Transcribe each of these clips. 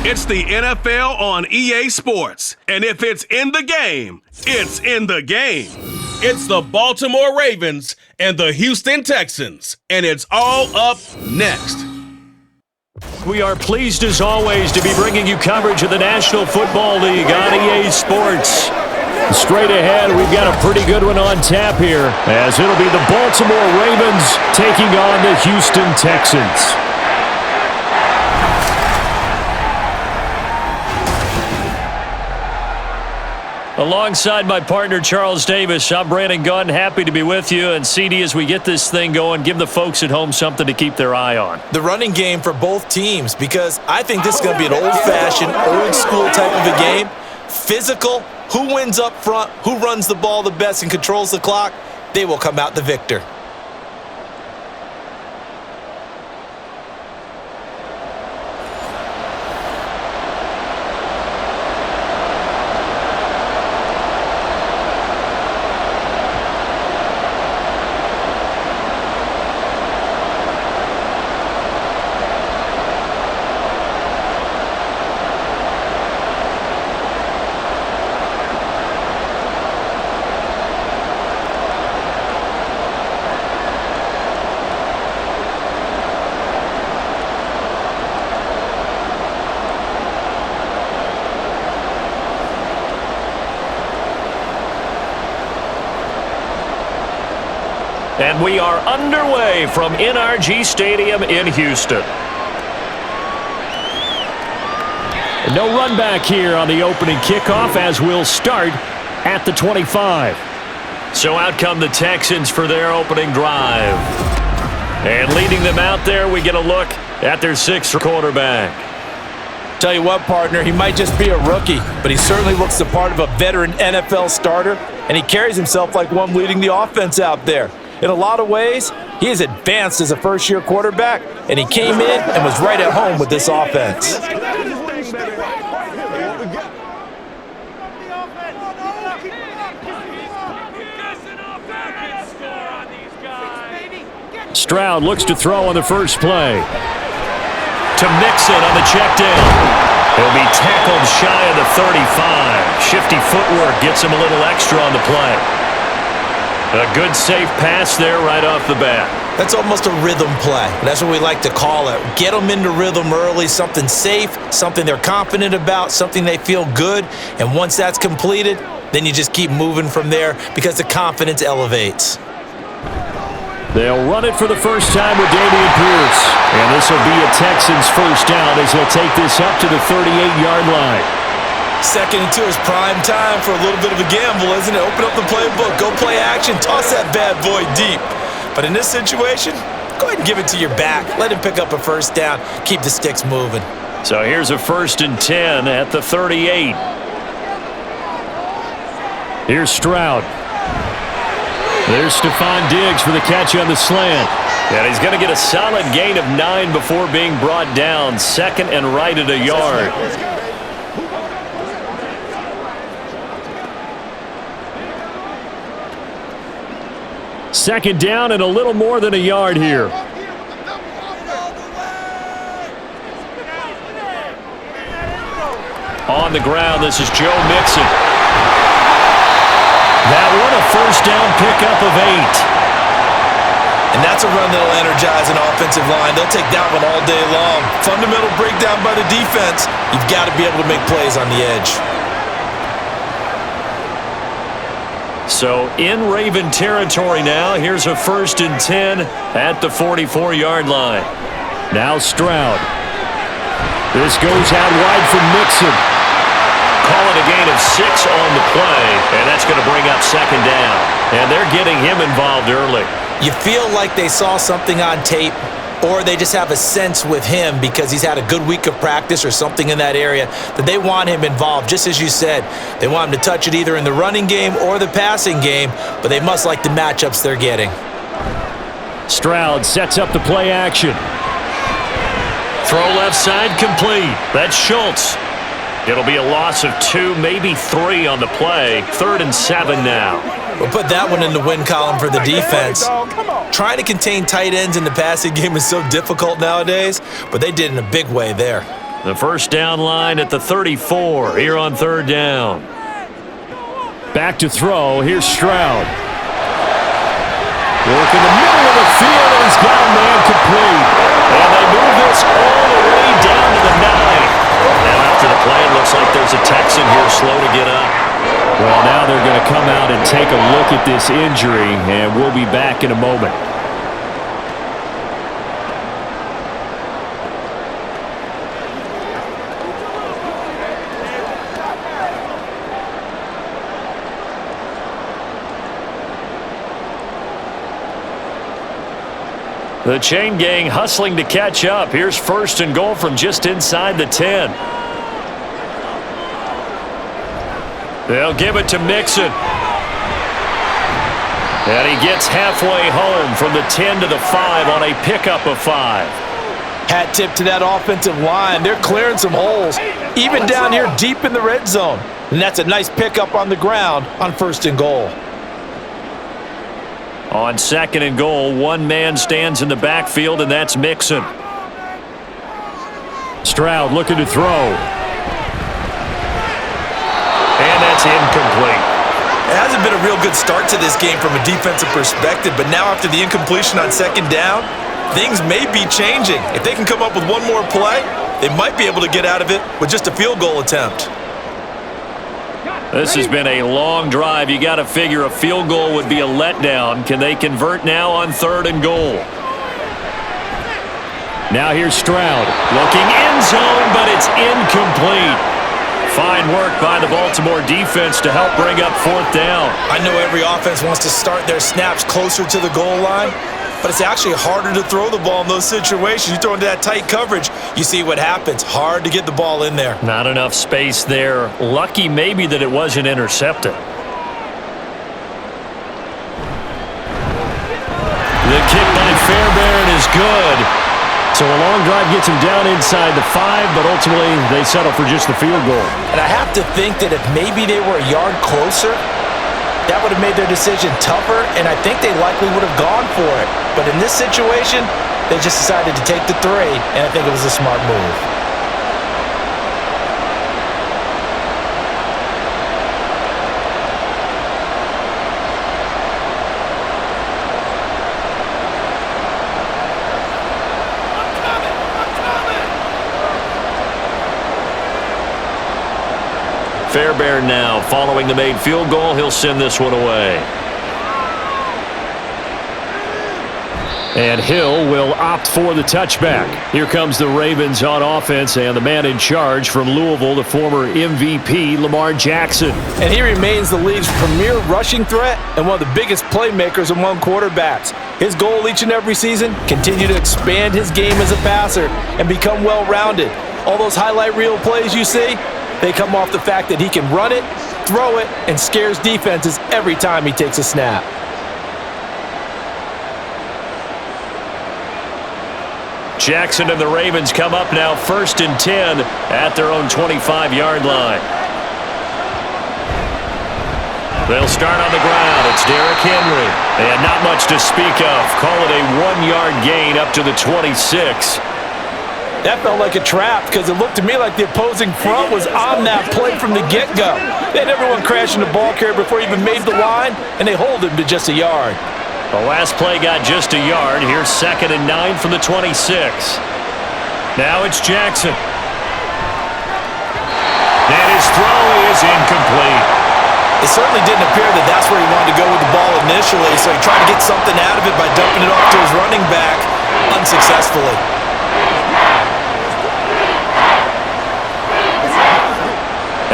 It's the NFL on EA Sports. And if it's in the game, it's in the game. It's the Baltimore Ravens and the Houston Texans. And it's all up next. We are pleased as always to be bringing you coverage of the National Football League on EA Sports. Straight ahead, we've got a pretty good one on tap here, as it'll be the Baltimore Ravens taking on the Houston Texans. Alongside my partner, Charles Davis, I'm Brandon Gunn. Happy to be with you. And CD, as we get this thing going, give the folks at home something to keep their eye on. The running game for both teams, because I think this is going to be an old-fashioned, old-school type of a game. Physical, who wins up front, who runs the ball the best and controls the clock, they will come out the victor. And we are underway from NRG Stadium in Houston. No run back here on the opening kickoff, as we'll start at the 25. So out come the Texans for their opening drive. And leading them out there, we get a look at their sixth quarterback. Tell you what, partner, he might just be a rookie, but he certainly looks the part of a veteran NFL starter, and he carries himself like one leading the offense out there. In a lot of ways, he is advanced as a first-year quarterback, and he came in and was right at home with this offense. Stroud looks to throw on the first play. To Mixon on the check down. He'll be tackled shy of the 35. Shifty footwork gets him a little extra on the play. A good, safe pass there right off the bat. That's almost a rhythm play. That's what we like to call it. Get them into rhythm early, something safe, something they're confident about, something they feel good. And once that's completed, then you just keep moving from there because the confidence elevates. They'll run it for the first time with Dameon Pierce. And this will be a Texans first down as they'll take this up to the 38-yard line. Second and 2 is prime time for a little bit of a gamble, isn't it? Open up the playbook, go play action, toss that bad boy deep. But in this situation, go ahead and give it to your back. Let him pick up a first down. Keep the sticks moving. So here's a 1st and 10 at the 38. Here's Stroud. There's Stephon Diggs for the catch on the slant. And he's going to get a solid gain of 9 before being brought down. Second and right at a yard. Second down and a little more than a yard here. On the ground, this is Joe Mixon. That one a first down pickup of 8. And that's a run that'll energize an offensive line. They'll take that one all day long. Fundamental breakdown by the defense. You've got to be able to make plays on the edge. So in Raven territory now. Here's a 1st and 10 at the 44-yard line. Now Stroud. This goes out wide for Mixon. Call it a gain of 6 on the play, and that's going to bring up second down. And they're getting him involved early. You feel like they saw something on tape, or they just have a sense with him because he's had a good week of practice or something in that area that they want him involved. Just as you said, they want him to touch it either in the running game or the passing game, but they must like the matchups they're getting. Stroud sets up the play action. Throw left side complete. That's Schultz. It'll be a loss of 2, maybe 3 on the play. 3rd and 7 now. We'll put that one in the win column for the defense. Trying to contain tight ends in the passing game is so difficult nowadays, but they did in a big way there. The first down line at the 34 here on third down. Back to throw. Here's Stroud. Work in the middle of the field, and he's got a man complete. And they move this all the way down to the 9. Now after the play, it looks like there's a Texan here slow to get up. Well, now they're going to come out and take a look at this injury, and we'll be back in a moment. The chain gang hustling to catch up. Here's first and goal from just inside the 10. They'll give it to Mixon. And he gets halfway home from the 10 to the 5 on a pickup of 5. Hat tip to that offensive line. They're clearing some holes, even down here deep in the red zone. And that's a nice pickup on the ground on first and goal. On second and goal, one man stands in the backfield, and that's Mixon. Stroud looking to throw. And that's incomplete. It hasn't been a real good start to this game from a defensive perspective, but now after the incompletion on second down, things may be changing. If they can come up with one more play, they might be able to get out of it with just a field goal attempt. This has been a long drive. You got to figure a field goal would be a letdown. Can they convert now on third and goal? Now here's Stroud. Looking end zone, but it's incomplete. Fine work by the Baltimore defense to help bring up fourth down. I know every offense wants to start their snaps closer to the goal line, but it's actually harder to throw the ball in those situations. You throw into that tight coverage, you see what happens. Hard to get the ball in there. Not enough space there. Lucky maybe that it wasn't intercepted. The kick by Fairbairn is good. So a long drive gets him down inside the 5, but ultimately they settle for just the field goal. And I have to think that if maybe they were a yard closer, that would have made their decision tougher, and I think they likely would have gone for it. But in this situation, they just decided to take the 3, and I think it was a smart move. Fairbairn now following the made field goal. He'll send this one away. And Hill will opt for the touchback. Here comes the Ravens on offense, and the man in charge from Louisville, the former MVP, Lamar Jackson. And he remains the league's premier rushing threat and one of the biggest playmakers among quarterbacks. His goal each and every season, continue to expand his game as a passer and become well-rounded. All those highlight reel plays you see, they come off the fact that he can run it, throw it, and scares defenses every time he takes a snap. Jackson and the Ravens come up now first and 10 at their own 25-yard line. They'll start on the ground. It's Derrick Henry. And not much to speak of. Call it a 1-yard gain up to the 26. That felt like a trap because it looked to me like the opposing front was on that play from the get-go. They had everyone crashing the ball carrier before he even made the line, and they hold him to just a yard. The last play got just a yard. Here's second and 9 from the 26. Now it's Jackson. And his throw is incomplete. It certainly didn't appear that that's where he wanted to go with the ball initially, so he tried to get something out of it by dumping it off to his running back unsuccessfully.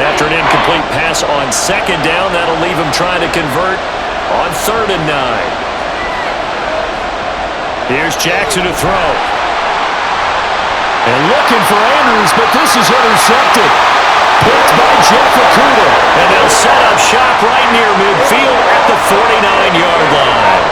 After an incomplete pass on second down, that'll leave him trying to convert on third and 9. Here's Jackson to throw. And looking for Andrews, but this is intercepted. Picked by Jeff Okuda. And they'll set up shop right near midfield at the 49-yard line.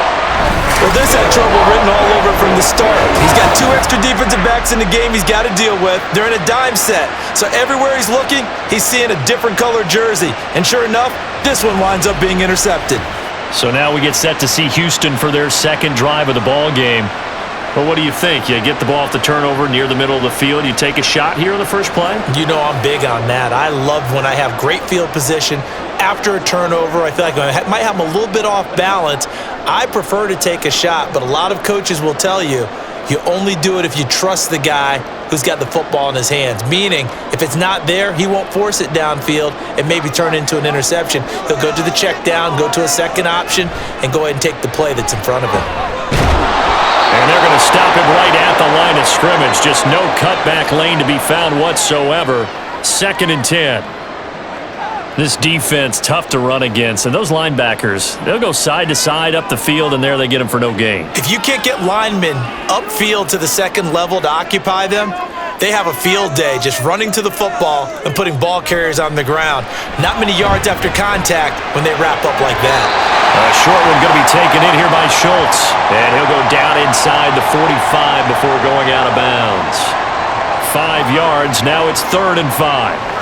Well, this had trouble written all over from the start. He's got 2 extra defensive backs in the game he's got to deal with. They're in a dime set. So everywhere he's looking, he's seeing a different color jersey. And sure enough, this one winds up being intercepted. So now we get set to see Houston for their second drive of the ball game. Well, what do you think? You get the ball off the turnover near the middle of the field. You take a shot here on the first play? You know I'm big on that. I love when I have great field position. After a turnover, I feel like I might have them a little bit off balance. I prefer to take a shot, but a lot of coaches will tell you, you only do it if you trust the guy who's got the football in his hands. Meaning, if it's not there, he won't force it downfield and maybe turn into an interception. He'll go to the check down, go to a second option, and go ahead and take the play that's in front of him. And they're going to stop him right at the line of scrimmage. Just no cutback lane to be found whatsoever. 2nd and 10. This defense, tough to run against. And those linebackers, they'll go side to side up the field, and there they get them for no gain. If you can't get linemen upfield to the second level to occupy them, they have a field day just running to the football and putting ball carriers on the ground. Not many yards after contact when they wrap up like that. A short one going to be taken in here by Schultz. And he'll go down inside the 45 before going out of bounds. 5 yards. Now it's 3rd and 5.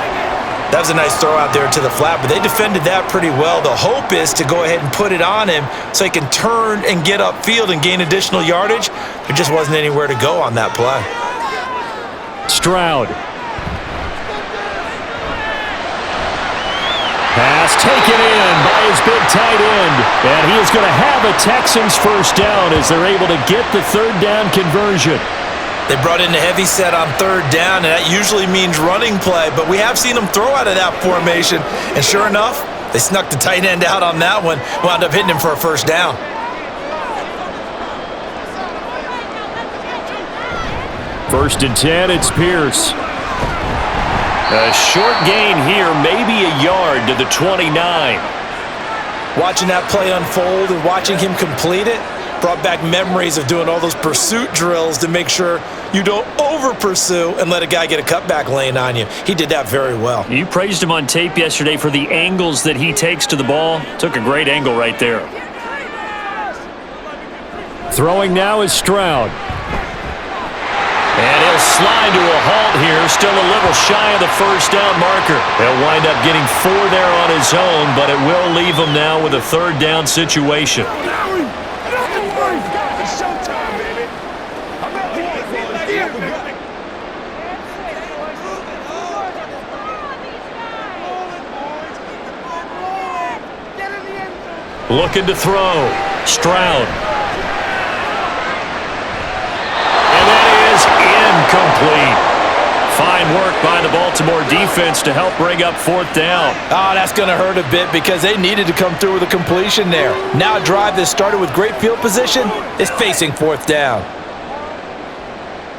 That was a nice throw out there to the flat, but they defended that pretty well. The hope is to go ahead and put it on him so he can turn and get upfield and gain additional yardage. There just wasn't anywhere to go on that play. Stroud. Pass taken in by his big tight end. And he is going to have a Texans first down as they're able to get the 3rd down conversion. They brought in a heavy set on 3rd down, and that usually means running play, but we have seen them throw out of that formation, and sure enough, they snuck the tight end out on that one, wound up hitting him for a first down. First and 10, it's Pierce. A short gain here, maybe a yard to the 29. Watching that play unfold and watching him complete it brought back memories of doing all those pursuit drills to make sure you don't over-pursue and let a guy get a cutback lane on you. He did that very well. You praised him on tape yesterday for the angles that he takes to the ball. Took a great angle right there. Throwing now is Stroud. And he'll slide to a halt here, still a little shy of the first down marker. He'll wind up getting 4 there on his own, but it will leave him now with a 3rd down situation. Looking to throw. Stroud. And that is incomplete. Fine work by the Baltimore defense to help bring up 4th down. Oh, that's going to hurt a bit because they needed to come through with a completion there. Now a drive that started with great field position is facing 4th down.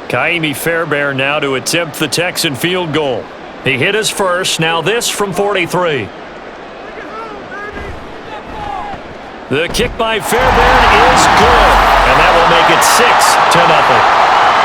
Kaimi Fairbairn now to attempt the Texan field goal. He hit his first. Now this from 43. The kick by Fairbairn is good, and that will make it 6-0.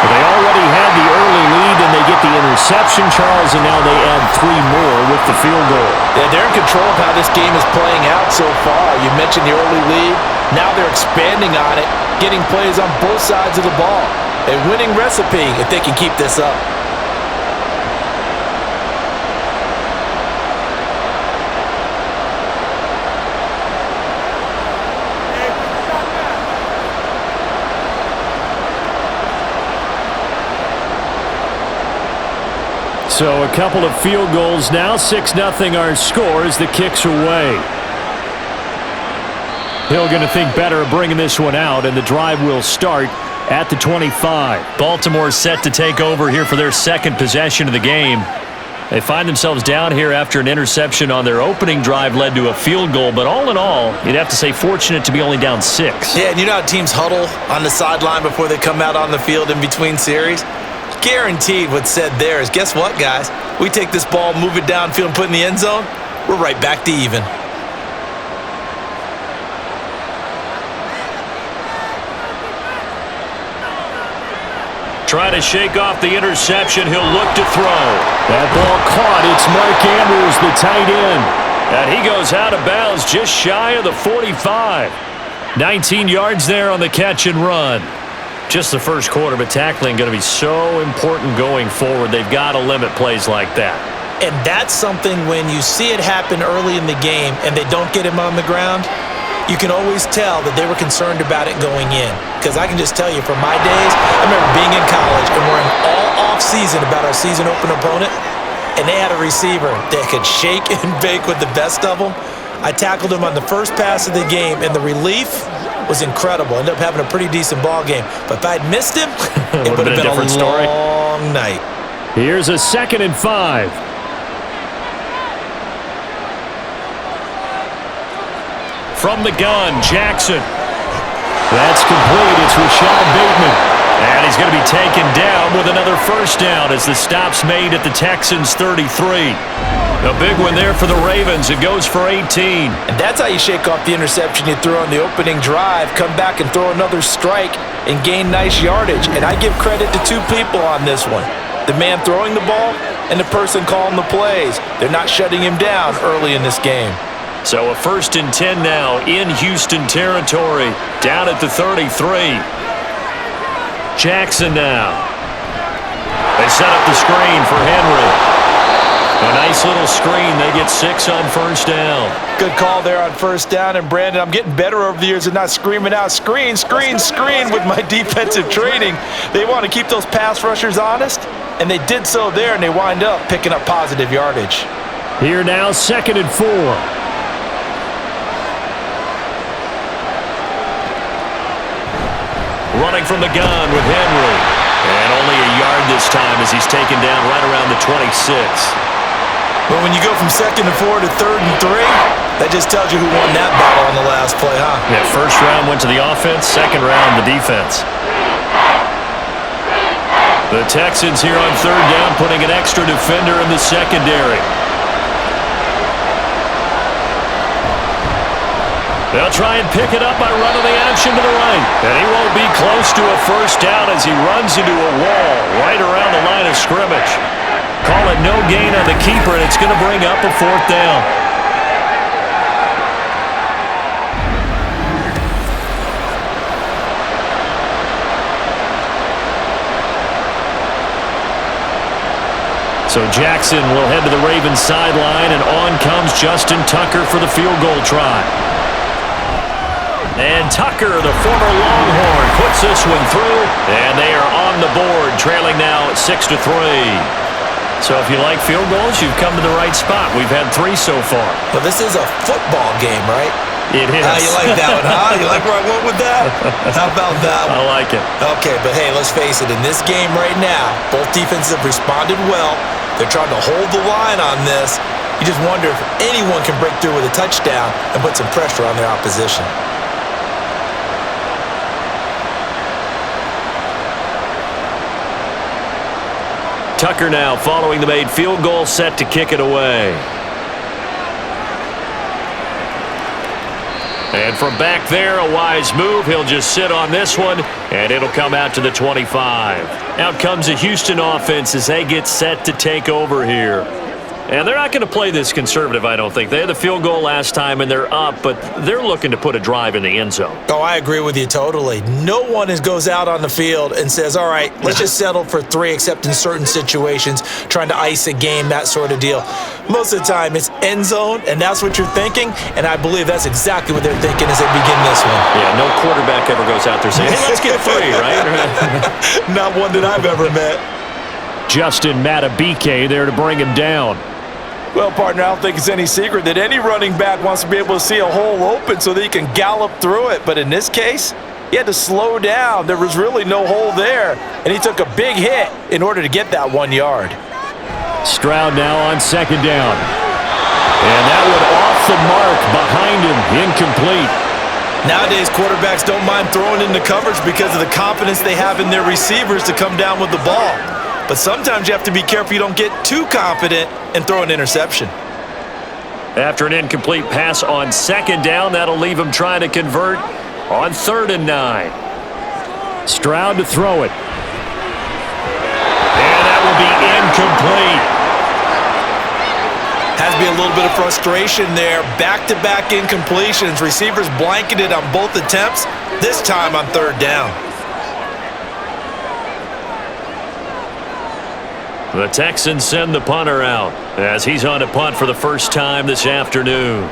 They already had the early lead, and they get the interception, Charles, and now they add 3 more with the field goal. Yeah, they're in control of how this game is playing out so far. You mentioned the early lead. Now they're expanding on it, getting plays on both sides of the ball. A winning recipe if they can keep this up. So a couple of field goals now. 6-0 our score as the kick's away. Hill going to think better of bringing this one out, and the drive will start at the 25. Baltimore set to take over here for their 2nd possession of the game. They find themselves down here after an interception on their opening drive led to a field goal, but all in all, you'd have to say fortunate to be only down 6. Yeah, and you know how teams huddle on the sideline before they come out on the field in between series? Guaranteed what's said there is, guess what, guys? We take this ball, move it downfield, and put it in the end zone, we're right back to even. Try to shake off the interception. He'll look to throw. That ball caught. It's Mark Andrews, the tight end. And he goes out of bounds just shy of the 45. 19 yards there on the catch and run. Just the first quarter, but tackling going to be so important going forward. They've got to limit plays like that. And that's something when you see it happen early in the game and they don't get him on the ground, you can always tell that they were concerned about it going in. Because I can just tell you, from my days, I remember being in college and worrying all off-season about our season open opponent, and they had a receiver that could shake and bake with the best of them. I tackled him on the first pass of the game, and the relief was incredible. Ended up having a pretty decent ball game. But if I'd missed him, it would have been a different story. Long night. Here's a 2nd and 5. From the gun, Jackson. That's complete. It's Rashad Bateman. And he's going to be taken down with another first down as the stop's made at the Texans' 33. A big one there for the Ravens. It goes for 18. And that's how you shake off the interception you threw on the opening drive, come back and throw another strike and gain nice yardage. And I give credit to two people on this one. The man throwing the ball and the person calling the plays. They're not shutting him down early in this game. So a 1st and 10 now in Houston territory, down at the 33. Jackson now. They set up the screen for Henry. A nice little screen. They get 6 on first down. Good call there on first down. And, Brandon, I'm getting better over the years of not screaming out, screen, screen, screen with my defensive training. They want to keep those pass rushers honest, and they did so there, and they wind up picking up positive yardage. Here now, 2nd and 4. Running from the gun with Henry. And only a yard this time as he's taken down right around the 26. But when you go from 2nd and 4 to 3rd and 3, that just tells you who won that battle on the last play, huh? Yeah, first round went to the offense, second round the defense. The Texans here on 3rd down, putting an extra defender in the secondary. They'll try and pick it up by running the action to the right. And he won't be close to a first down as he runs into a wall right around the line of scrimmage. Call it no gain on the keeper, and it's going to bring up a 4th down. So Jackson will head to the Ravens sideline, and on comes Justin Tucker for the field goal try. And Tucker, the former Longhorn, puts this one through, and they are on the board, trailing now at 6-3. So if you like field goals, you've come to the right spot. We've had 3 so far. Well, this is a football game, right? It is. You like that one, huh? You like where I went with that? How about that one? I like it. Okay, but hey, let's face it. In this game right now, both defenses have responded well. They're trying to hold the line on this. You just wonder if anyone can break through with a touchdown and put some pressure on their opposition. Tucker now following the made field goal, set to kick it away. And from back there, a wise move. He'll just sit on this one, and it'll come out to the 25. Out comes the Houston offense as they get set to take over here. And they're not going to play this conservative, I don't think. They had the field goal last time, and they're up, but they're looking to put a drive in the end zone. Oh, I agree with you totally. No one goes out on the field and says, all right, let's just settle for 3, except in certain situations, trying to ice a game, that sort of deal. Most of the time, it's end zone, and that's what you're thinking, and I believe that's exactly what they're thinking as they begin this one. Yeah, no quarterback ever goes out there saying, hey, let's get free, right? Not one that I've ever met. Justin Matabike there to bring him down. Well, partner, I don't think it's any secret that any running back wants to be able to see a hole open so that he can gallop through it. But in this case, he had to slow down. There was really no hole there, and he took a big hit in order to get that 1 yard. Stroud now on 2nd down. And that one off the mark behind him, incomplete. Nowadays, quarterbacks don't mind throwing into coverage because of the confidence they have in their receivers to come down with the ball. But sometimes you have to be careful you don't get too confident and throw an interception. After an incomplete pass on 2nd down, that'll leave him trying to convert on 3rd and 9. Stroud to throw it. And that will be incomplete. Has to be a little bit of frustration there. Back-to-back incompletions. Receivers blanketed on both attempts, this time on 3rd down. The Texans send the punter out as he's on a punt for the first time this afternoon.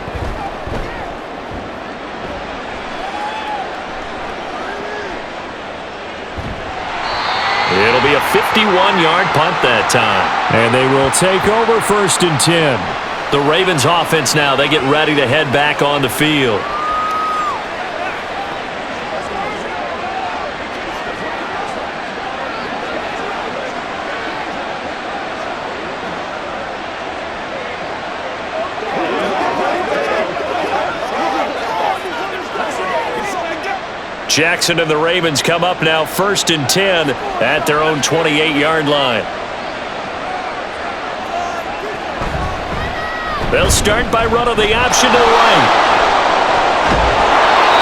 51-yard punt that time. And they will take over 1st and 10. The Ravens offense now, they get ready to head back on the field. Jackson and the Ravens come up now 1st and 10 at their own 28-yard line. They'll start by running the option to the right.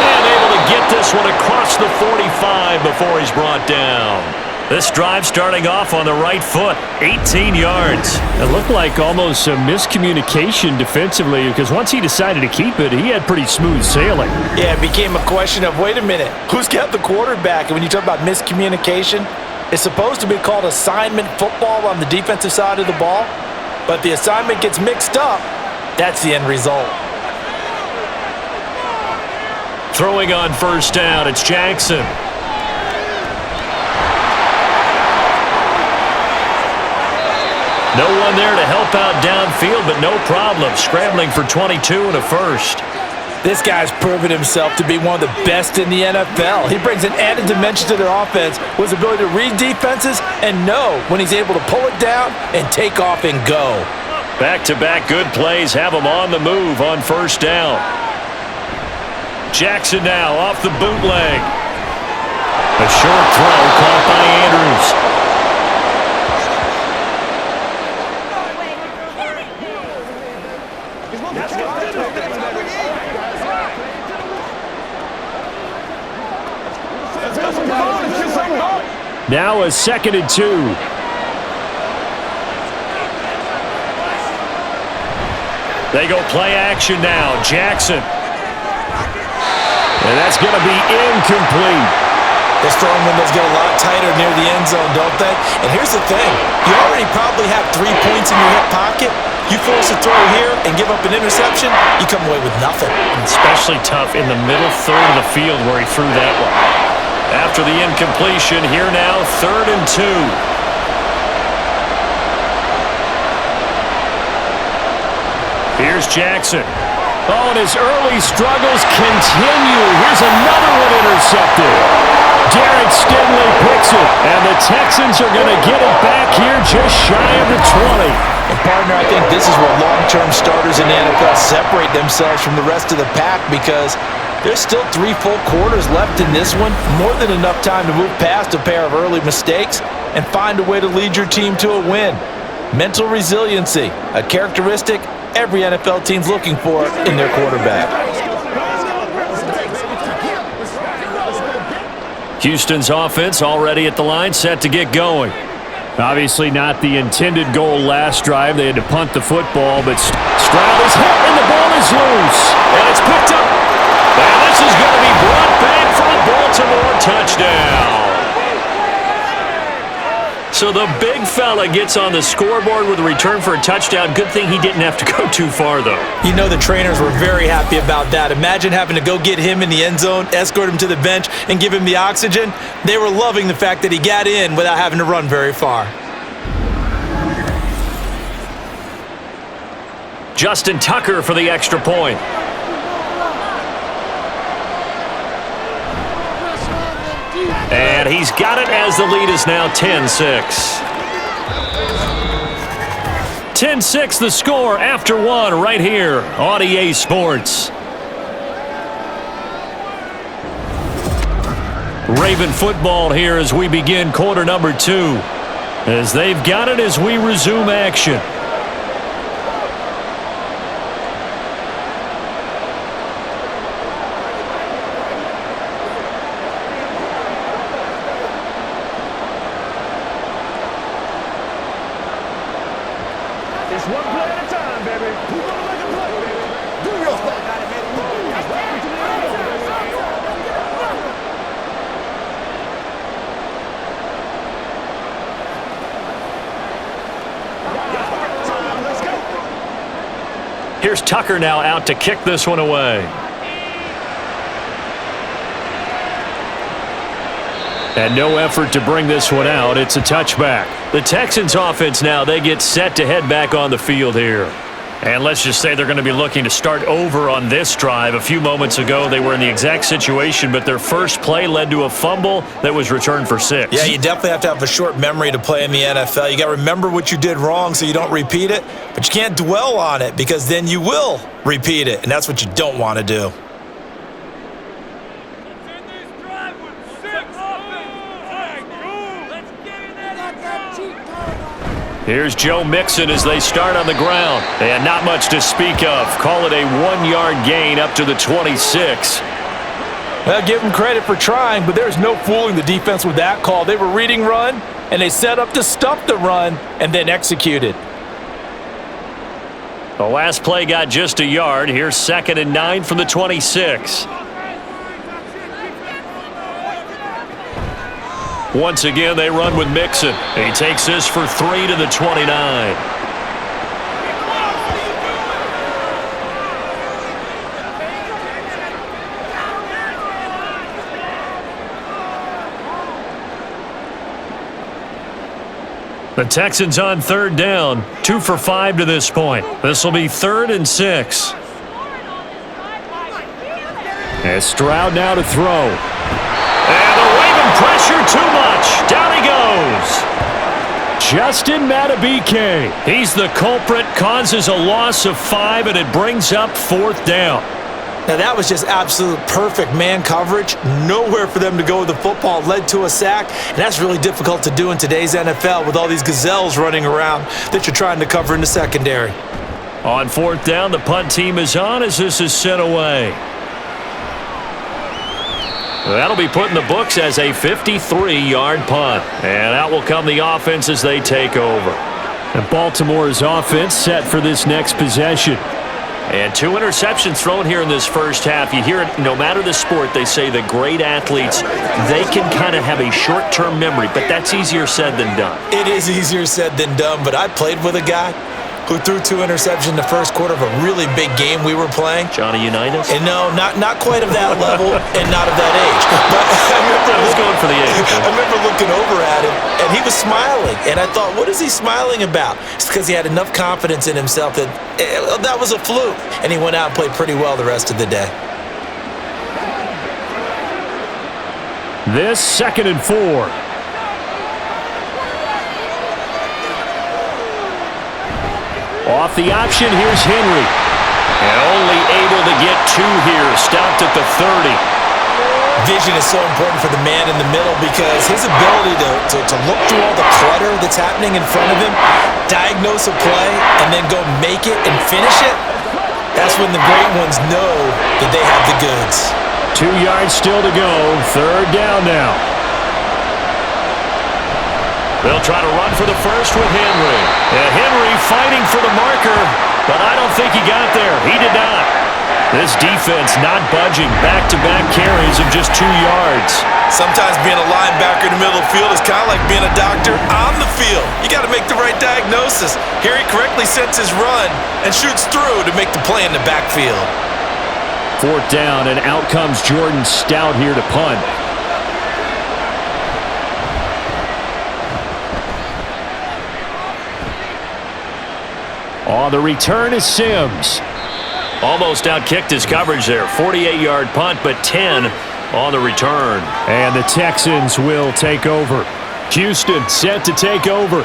And able to get this one across the 45 before he's brought down. This drive starting off on the right foot, 18 yards. It looked like almost a miscommunication defensively because once he decided to keep it, he had pretty smooth sailing. Yeah, it became a question of, wait a minute, who's got the quarterback? And when you talk about miscommunication, it's supposed to be called assignment football on the defensive side of the ball, but the assignment gets mixed up. That's the end result. Throwing on 1st down, it's Jackson. No one there to help out downfield, but no problem. Scrambling for 22 and a first. This guy's proven himself to be one of the best in the NFL. He brings an added dimension to their offense with his ability to read defenses and know when he's able to pull it down and take off and go. Back-to-back good plays have him on the move on 1st down. Jackson now off the bootleg. A short throw caught by Andrews. Now a 2nd and 2. They go play action now. Jackson. And that's going to be incomplete. The throwing windows get a lot tighter near the end zone, don't they? And here's the thing. You already probably have 3 points in your hip pocket. You force a throw here and give up an interception, you come away with nothing. Especially tough in the middle third of the field where he threw that one. After the incompletion, here now, 3rd and 2. Here's Jackson. Oh, and his early struggles continue. Here's another one intercepted. Derek Stingley picks it, and the Texans are going to get it back here just shy of the 20. And partner, I think this is where long-term starters in the NFL separate themselves from the rest of the pack because there's still 3 full quarters left in this one. More than enough time to move past a pair of early mistakes and find a way to lead your team to a win. Mental resiliency, a characteristic every NFL team's looking for in their quarterback. Houston's offense already at the line, set to get going. Obviously not the intended goal last drive. They had to punt the football, but Stroud is hit and the ball is loose. And it's picked up. And this is going to be brought back for a Baltimore touchdown. So the big fella gets on the scoreboard with a return for a touchdown. Good thing he didn't have to go too far, though. You know the trainers were very happy about that. Imagine having to go get him in the end zone, escort him to the bench, and give him the oxygen. They were loving the fact that he got in without having to run very far. Justin Tucker for the extra point. And he's got it as the lead is now 10-6. 10-6 the score after one right here on EA Sports. Raven football here as we begin quarter number 2. As they've got it as we resume action. Here's Tucker now out to kick this one away. And no effort to bring this one out. It's a touchback. The Texans offense now, they get set to head back on the field here. And let's just say they're going to be looking to start over on this drive. A few moments ago, they were in the exact situation, but their first play led to a fumble that was returned for 6. Yeah, you definitely have to have a short memory to play in the NFL. You got to remember what you did wrong so you don't repeat it, but you can't dwell on it because then you will repeat it, and that's what you don't want to do. Here's Joe Mixon as they start on the ground. And not much to speak of. Call it a 1-yard gain up to the 26. Well, give them credit for trying, but there's no fooling the defense with that call. They were reading run, and they set up to stuff the run and then executed. The last play got just a yard. Here's 2nd and 9 from the 26. Once again, they run with Mixon. He takes this for 3 to the 29. The Texans on 3rd down, 2 for 5 to this point. This will be 3rd and 6. As Stroud now to throw. And the Raven pressure too much. Down he goes. Justin Madubuike. He's the culprit, causes a loss of 5, and it brings up 4th down. Now, that was just absolute perfect man coverage. Nowhere for them to go with the football. Led to a sack, and that's really difficult to do in today's NFL with all these gazelles running around that you're trying to cover in the secondary. On 4th down, the punt team is on as this is sent away. That'll be put in the books as a 53-yard punt. And out will come the offense as they take over. And Baltimore's offense set for this next possession. And 2 interceptions thrown here in this first half. You hear it, no matter the sport, they say the great athletes, they can kind of have a short-term memory, but that's easier said than done. It is easier said than done, but I played with a guy who threw 2 interceptions in the first quarter of a really big game we were playing. Johnny Unitas? And no, not quite of that level and not of that age. But I was going for the age. I remember looking over at him, and he was smiling. And I thought, what is he smiling about? It's because he had enough confidence in himself that that was a fluke. And he went out and played pretty well the rest of the day. This 2nd and 4. Off the option, here's Henry. And only able to get 2 here, stopped at the 30. Vision is so important for the man in the middle because his ability to look through all the clutter that's happening in front of him, diagnose a play, and then go make it and finish it, that's when the great ones know that they have the goods. 2 yards still to go, 3rd down now. They'll try to run for the first with Henry. And Henry fighting for the marker, but I don't think he got there. He did not. This defense not budging. Back-to-back carries of just 2 yards. Sometimes being a linebacker in the middle of the field is kind of like being a doctor on the field. You got to make the right diagnosis. Here he correctly sets his run and shoots through to make the play in the backfield. 4th down, and out comes Jordan Stout here to punt. On the return is Sims. Almost outkicked his coverage there. 48-yard punt, but 10 on the return. And the Texans will take over. Houston set to take over.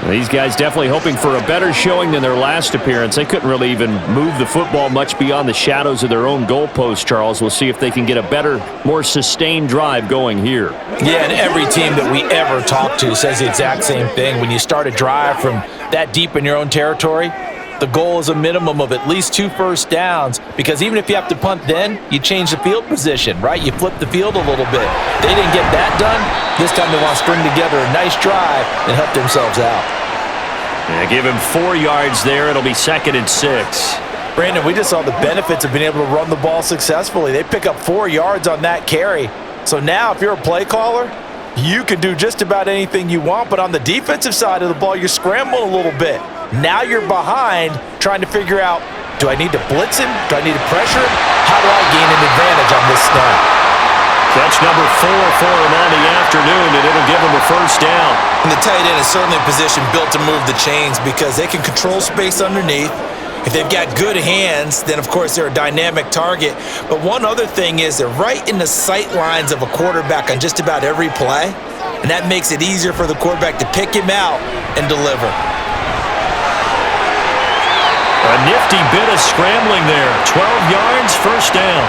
These guys definitely hoping for a better showing than their last appearance. They couldn't really even move the football much beyond the shadows of their own goalpost, Charles. We'll see if they can get a better, more sustained drive going here. Yeah, and every team that we ever talk to says the exact same thing. When you start a drive from that deep in your own territory, the goal is a minimum of at least 2 first downs, because even if you have to punt then, you change the field position, right? You flip the field a little bit. They didn't get that done. This time they want to string together a nice drive and help themselves out. Yeah, give him 4 yards there. It'll be 2nd and 6. Brandon, we just saw the benefits of being able to run the ball successfully. They pick up 4 yards on that carry. So now if you're a play caller, you can do just about anything you want, but on the defensive side of the ball, you're scrambling a little bit. Now you're behind trying to figure out, do I need to blitz him? Do I need to pressure him? How do I gain an advantage on this snap? Catch number 4 for him on the afternoon, and it'll give him a first down. And the tight end is certainly a position built to move the chains because they can control space underneath. If they've got good hands, then, of course, they're a dynamic target. But one other thing is they're right in the sight lines of a quarterback on just about every play, and that makes it easier for the quarterback to pick him out and deliver. A nifty bit of scrambling there. 12 yards, first down.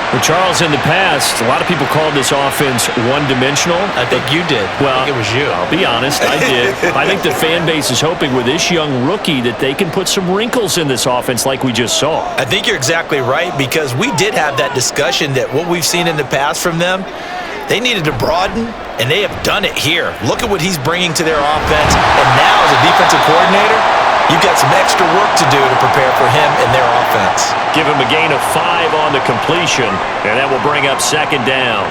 Well, Charles, in the past, a lot of people called this offense one-dimensional. I think you did. Well, I think it was you. I'll be honest, I did. I think the fan base is hoping with this young rookie that they can put some wrinkles in this offense like we just saw. I think you're exactly right because we did have that discussion that what we've seen in the past from them, they needed to broaden, and they have done it here. Look at what he's bringing to their offense, and now as a defensive coordinator, you've got some extra work to do to prepare for him and their offense. Give him a gain of 5 on the completion, and that will bring up second down.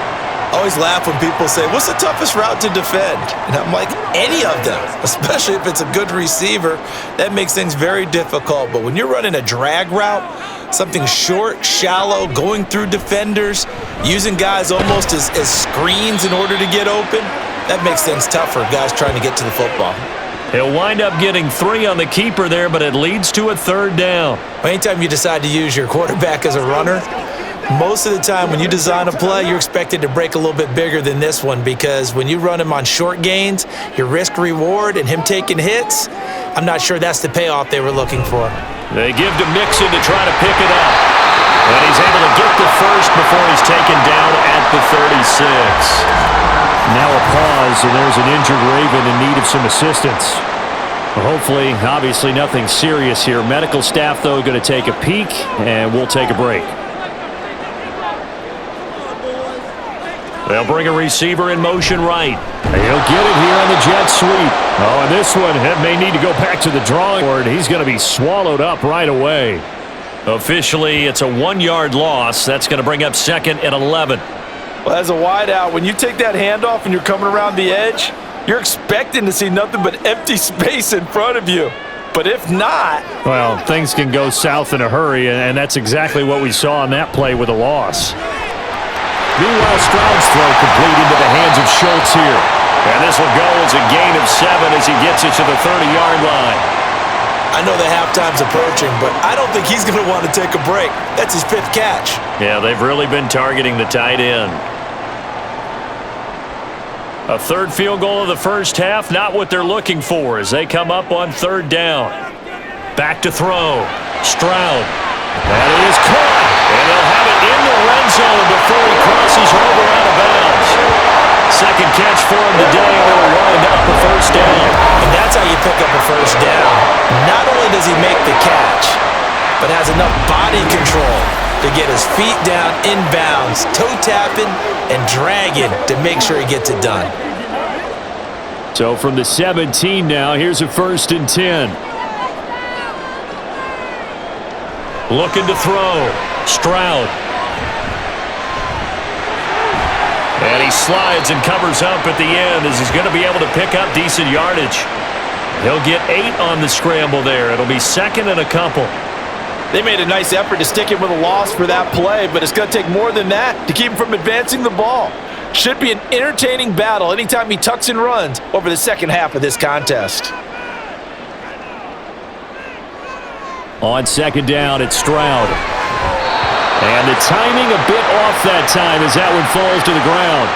I always laugh when people say, what's the toughest route to defend? And I'm like, any of them, especially if it's a good receiver. That makes things very difficult. But when you're running a drag route, something short, shallow, going through defenders, using guys almost as screens in order to get open, that makes things tough for guys trying to get to the football. He'll wind up getting 3 on the keeper there, but it leads to a third down. Anytime you decide to use your quarterback as a runner, most of the time when you design a play, you're expected to break a little bit bigger than this one because when you run him on short gains, your risk-reward and him taking hits, I'm not sure that's the payoff they were looking for. They give to Mixon to try to pick it up. And he's able to get the first before he's taken down at the 36. Now a pause, and there's an injured Raven in need of some assistance. Well, hopefully, obviously nothing serious here. Medical staff, though, going to take a peek, and we'll take a break. They'll bring a receiver in motion right. He'll get it here on the jet sweep. Oh, and this one may need to go back to the drawing board. He's going to be swallowed up right away. Officially, it's a 1-yard loss. That's going to bring up second and 11. Well, as a wideout, when you take that handoff and you're coming around the edge, you're expecting to see nothing but empty space in front of you. But if not... Well, things can go south in a hurry, and that's exactly what we saw on that play with a loss. Meanwhile, Stroud's throw complete into the hands of Schultz here. And this will go as a gain of 7 as he gets it to the 30-yard line. I know the halftime's approaching, but I don't think he's going to want to take a break. That's his 5th catch. Yeah, they've really been targeting the tight end. A third field goal of the first half, not what they're looking for as they come up on third down. Back to throw. Stroud. That is caught. And they'll have it in the red zone before he crosses over out of bounds. Second catch for him today, and it'll wind up a first down. And that's how you pick up a first down. Not only does he make the catch, but has enough body control to get his feet down inbounds, toe tapping and dragging to make sure he gets it done. So from the 17 now, here's a 1st and 10. Looking to throw. Stroud. And he slides and covers up at the end as he's going to be able to pick up decent yardage. He'll get 8 on the scramble there. It'll be second and a couple. They made a nice effort to stick him with a loss for that play, but it's going to take more than that to keep him from advancing the ball. Should be an entertaining battle anytime he tucks and runs over the second half of this contest. On second down, it's Stroud. And the timing a bit off that time as that one falls to the ground.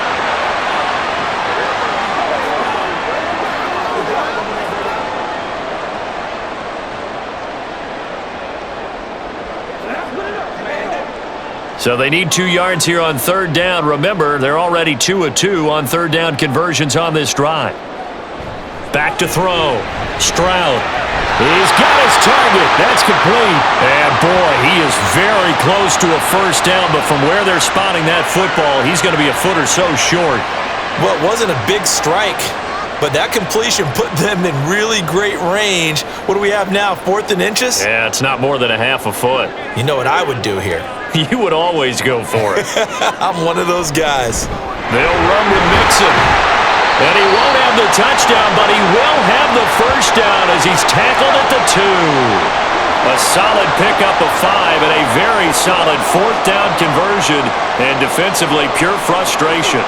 So they need 2 yards here on third down. Remember, they're already 2 of 2 on third down conversions on this drive. Back to throw. Stroud. He's got his target. That's complete. And boy, he is very close to a first down, but from where they're spotting that football, he's going to be a foot or so short. Well, it wasn't a big strike, but that completion put them in really great range. What do we have now, 4th and inches? Yeah, it's not more than a half a foot. You know what I would do here? You would always go for it. I'm one of those guys. They'll run with Mixon. And he won't have the touchdown, but he will have the first down as he's tackled at the 2. A solid pickup of 5 and a very solid fourth down conversion, and defensively pure frustration.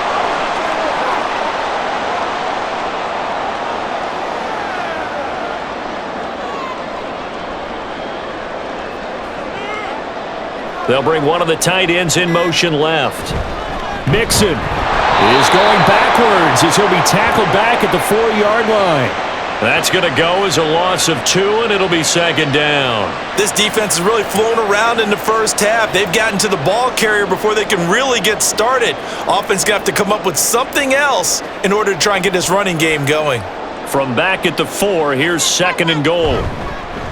They'll bring one of the tight ends in motion left. Mixon is going backwards as he'll be tackled back at the 4-yard line. That's going to go as a loss of 2, and it'll be second down. This defense has really flown around in the first half. They've gotten to the ball carrier before they can really get started. Offense going to have to come up with something else in order to try and get this running game going. From back at the 4, here's second and goal.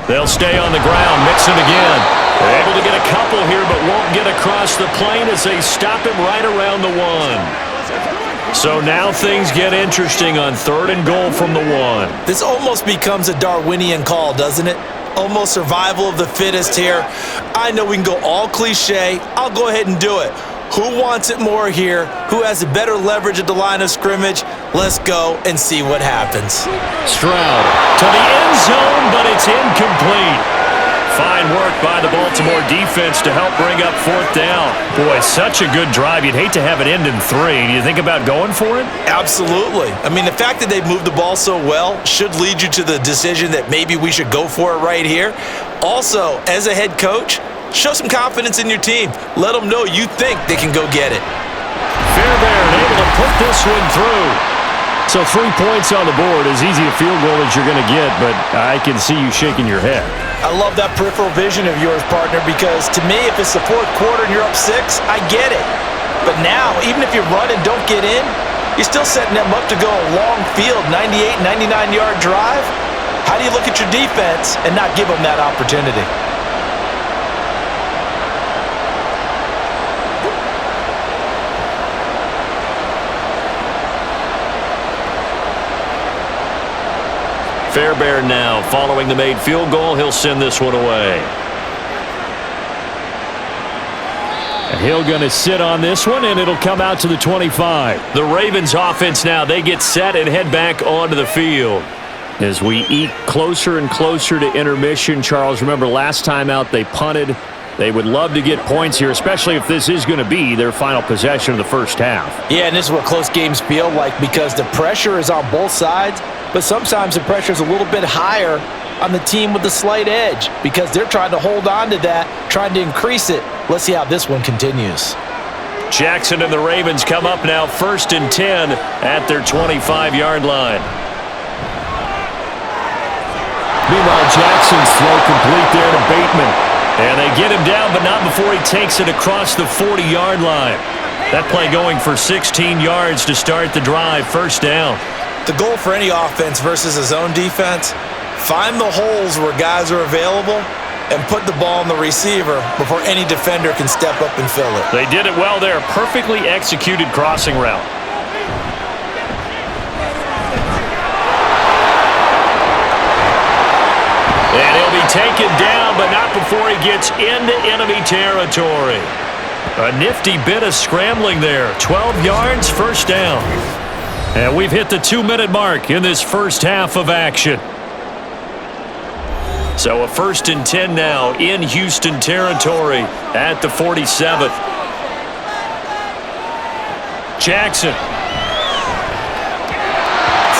They'll stay on the ground. Mixon again. They're able to get a couple here, but won't get across the plane as they stop him right around the 1. So now things get interesting on third and goal from the 1. This almost becomes a Darwinian call, doesn't it? Almost survival of the fittest here. I know we can go all cliche. I'll go ahead and do it. Who wants it more here? Who has a better leverage at the line of scrimmage? Let's go and see what happens. Stroud to the end zone, but it's incomplete. Fine work by the Baltimore defense to help bring up fourth down. Boy, such a good drive. You'd hate to have it end in 3. Do you think about going for it? Absolutely. I mean, the fact that they've moved the ball so well should lead you to the decision that maybe we should go for it right here. Also, as a head coach, show some confidence in your team. Let them know you think they can go get it. Fairbairn able to put this one through. So 3 points on the board, as easy a field goal as you're going to get, but I can see you shaking your head. I love that peripheral vision of yours, partner, because to me, if it's the fourth quarter and you're up 6, I get it. But now, even if you run and don't get in, you're still setting them up to go a long field, 98, 99-yard drive. How do you look at your defense and not give them that opportunity? Fairbairn now following the made field goal. He'll send this one away. Hill going to sit on this one, and it'll come out to the 25. The Ravens offense now, they get set and head back onto the field. As we eke closer and closer to intermission, Charles, remember last time out they punted. They would love to get points here, especially if this is going to be their final possession of the first half. Yeah, and this is what close games feel like because the pressure is on both sides, but sometimes the pressure is a little bit higher on the team with the slight edge because they're trying to hold on to that, trying to increase it. Let's see how this one continues. Jackson and the Ravens come up now 1st and 10 at their 25-yard line. Meanwhile, Jackson's throw complete there to Bateman. And they get him down, but not before he takes it across the 40-yard line. That play going for 16 yards to start the drive, first down. The goal for any offense versus a zone defense, find the holes where guys are available and put the ball on the receiver before any defender can step up and fill it. They did it well there. Perfectly executed crossing route. And he'll be taken down, but not before he gets into enemy territory. A nifty bit of scrambling there. 12 yards, first down. And we've hit the 2-minute mark in this first half of action. So a 1st and 10 now in Houston territory at the 47th. Jackson.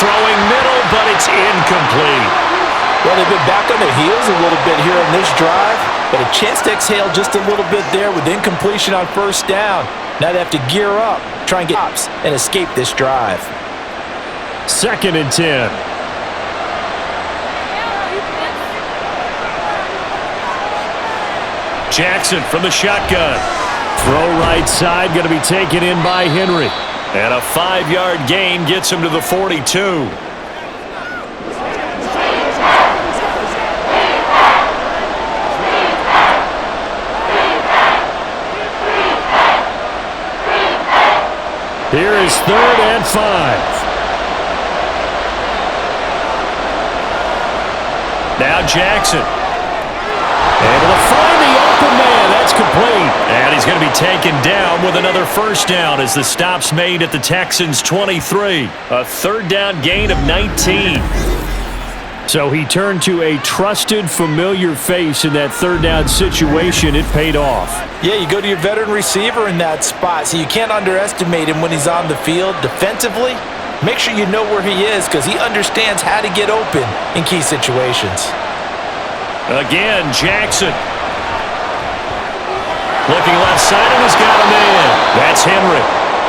Throwing middle, but it's incomplete. Well, they've been back on their heels a little bit here on this drive, but a chance to exhale just a little bit there with incompletion on first down. Now they have to gear up, try and get stops and escape this drive. 2nd and 10. Jackson from the shotgun. Throw right side, going to be taken in by Henry. And a 5-yard gain gets him to the 42. Here is 3rd and 5. Now Jackson. Able to find the open man. That's complete. And he's going to be taken down with another first down as the stop's made at the Texans' 23. A 3rd down gain of 19. So he turned to a trusted, familiar face in that third down situation. It paid off. Yeah, you go to your veteran receiver in that spot, so you can't underestimate him when he's on the field defensively. Make sure you know where he is because he understands how to get open in key situations. Again, Jackson. Looking left side, and he's got a man. That's Henry.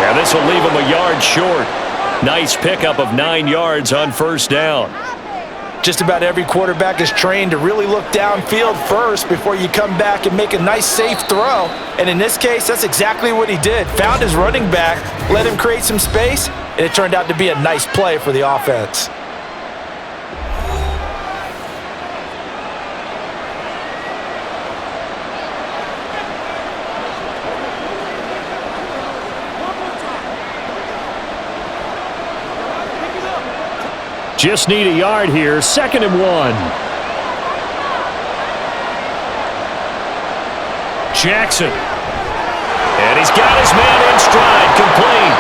Yeah, this will leave him a yard short. Nice pickup of 9 yards on first down. Just about every quarterback is trained to really look downfield first before you come back and make a nice, safe throw. And in this case, that's exactly what he did. Found his running back, let him create some space, and it turned out to be a nice play for the offense. Just need a yard here. 2nd and 1. Jackson. And he's got his man in stride, complete.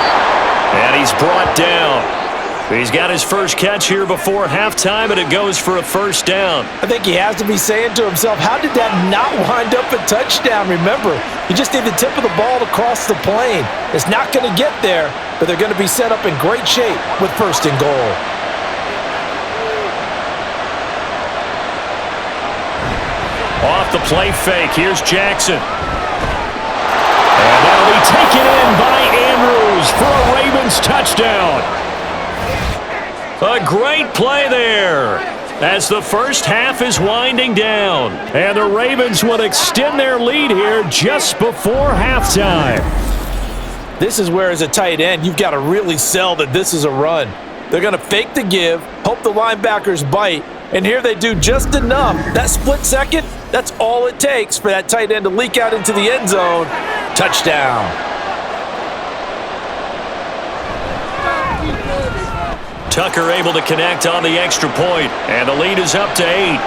And he's brought down. He's got his first catch here before halftime, and it goes for a first down. I think he has to be saying to himself, how did that not wind up a touchdown? Remember, you just need the tip of the ball to cross the plane. It's not going to get there, but they're going to be set up in great shape with 1st and goal. Off the play fake, here's Jackson. And that'll be taken in by Andrews for a Ravens touchdown. A great play there as the first half is winding down. And the Ravens will extend their lead here just before halftime. This is where, as a tight end, you've got to really sell that this is a run. They're going to fake the give, hope the linebackers bite, and here they do just enough. That split second, that's all it takes for that tight end to leak out into the end zone. Touchdown. Tucker able to connect on the extra point, and the lead is up to 8.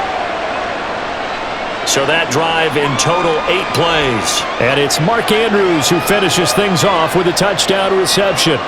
So that drive in total 8 plays. And it's Mark Andrews who finishes things off with a touchdown reception.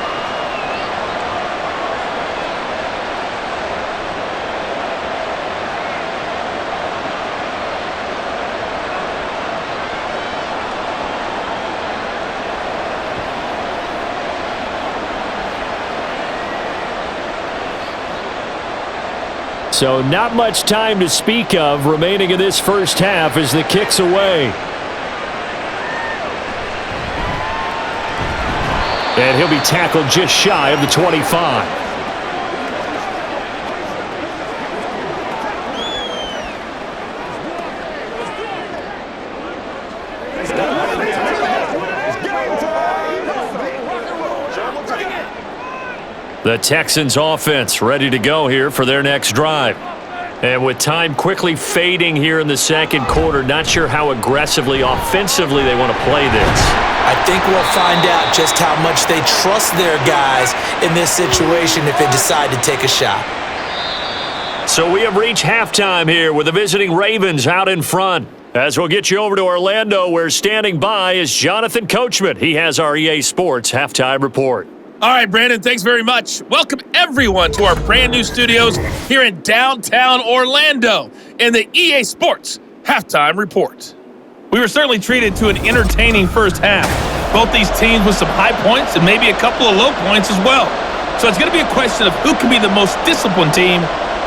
So not much time to speak of remaining in this first half as the kick's away. And he'll be tackled just shy of the 25. The Texans offense ready to go here for their next drive. And with time quickly fading here in the second quarter, not sure how aggressively, offensively they want to play this. I think we'll find out just how much they trust their guys in this situation if they decide to take a shot. So we have reached halftime here with the visiting Ravens out in front. As we'll get you over to Orlando, where standing by is Jonathan Coachman. He has our EA Sports halftime report. All right, Brandon, thanks very much. Welcome, everyone, to our brand new studios here in downtown Orlando in the EA Sports Halftime Report. We were certainly treated to an entertaining first half. Both these teams with some high points and maybe a couple of low points as well. So it's going to be a question of who can be the most disciplined team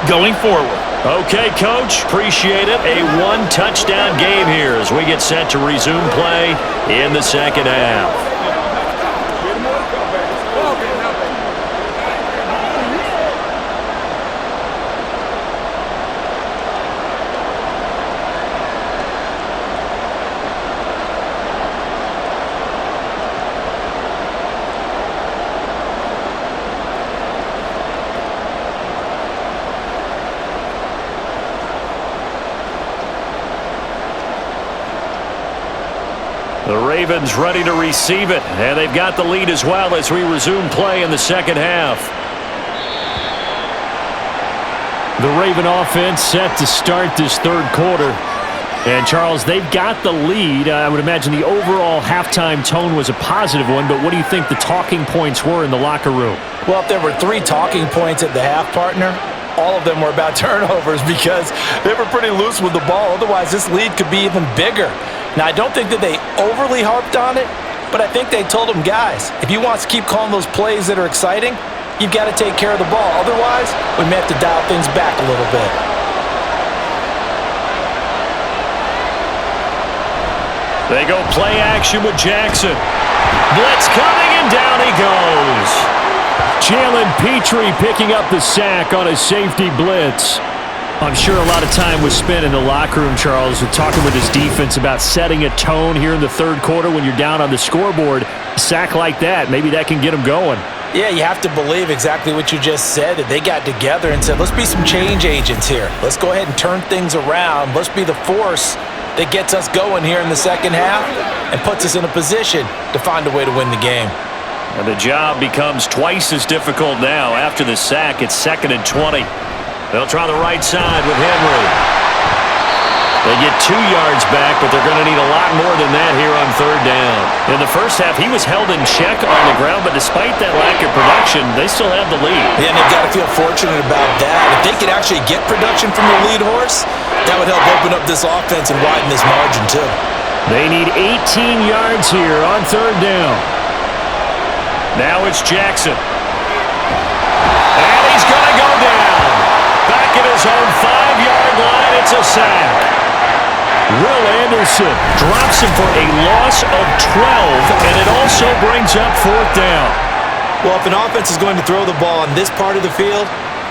going forward. Okay, Coach, appreciate it. A one-touchdown game here as we get set to resume play in the second half. The Ravens ready to receive it, and they've got the lead as well as we resume play in the second half. The Raven offense set to start this third quarter. And, Charles, they've got the lead. I would imagine the overall halftime tone was a positive one, but what do you think the talking points were in the locker room? Well, if there were 3 talking points at the half, partner, all of them were about turnovers because they were pretty loose with the ball. Otherwise, this lead could be even bigger. Now, I don't think that they overly harped on it, but I think they told them, guys, if you want to keep calling those plays that are exciting, you've got to take care of the ball. Otherwise, we may have to dial things back a little bit. They go play action with Jackson. Blitz coming, and down he goes. Jalen Petrie picking up the sack on a safety blitz. I'm sure a lot of time was spent in the locker room, Charles, with talking with his defense about setting a tone here in the third quarter when you're down on the scoreboard. A sack like that, maybe that can get him going. Yeah, you have to believe exactly what you just said, that they got together and said, let's be some change agents here. Let's go ahead and turn things around. Let's be the force that gets us going here in the second half and puts us in a position to find a way to win the game. And the job becomes twice as difficult now. After the sack, it's 2nd and 20. They'll try the right side with Henry. They get 2 yards back, but they're going to need a lot more than that here on 3rd down. In the first half, he was held in check on the ground, but despite that lack of production, they still have the lead. Yeah, and they've got to feel fortunate about that. If they could actually get production from the lead horse, that would help open up this offense and widen this margin too. They need 18 yards here on 3rd down. Now it's Jackson. And he's going to go down. Back at his own 5-yard line, it's a sack. Will Anderson Drops him for a loss of 12, and it also brings up 4th down. Well, if an offense is going to throw the ball on this part of the field,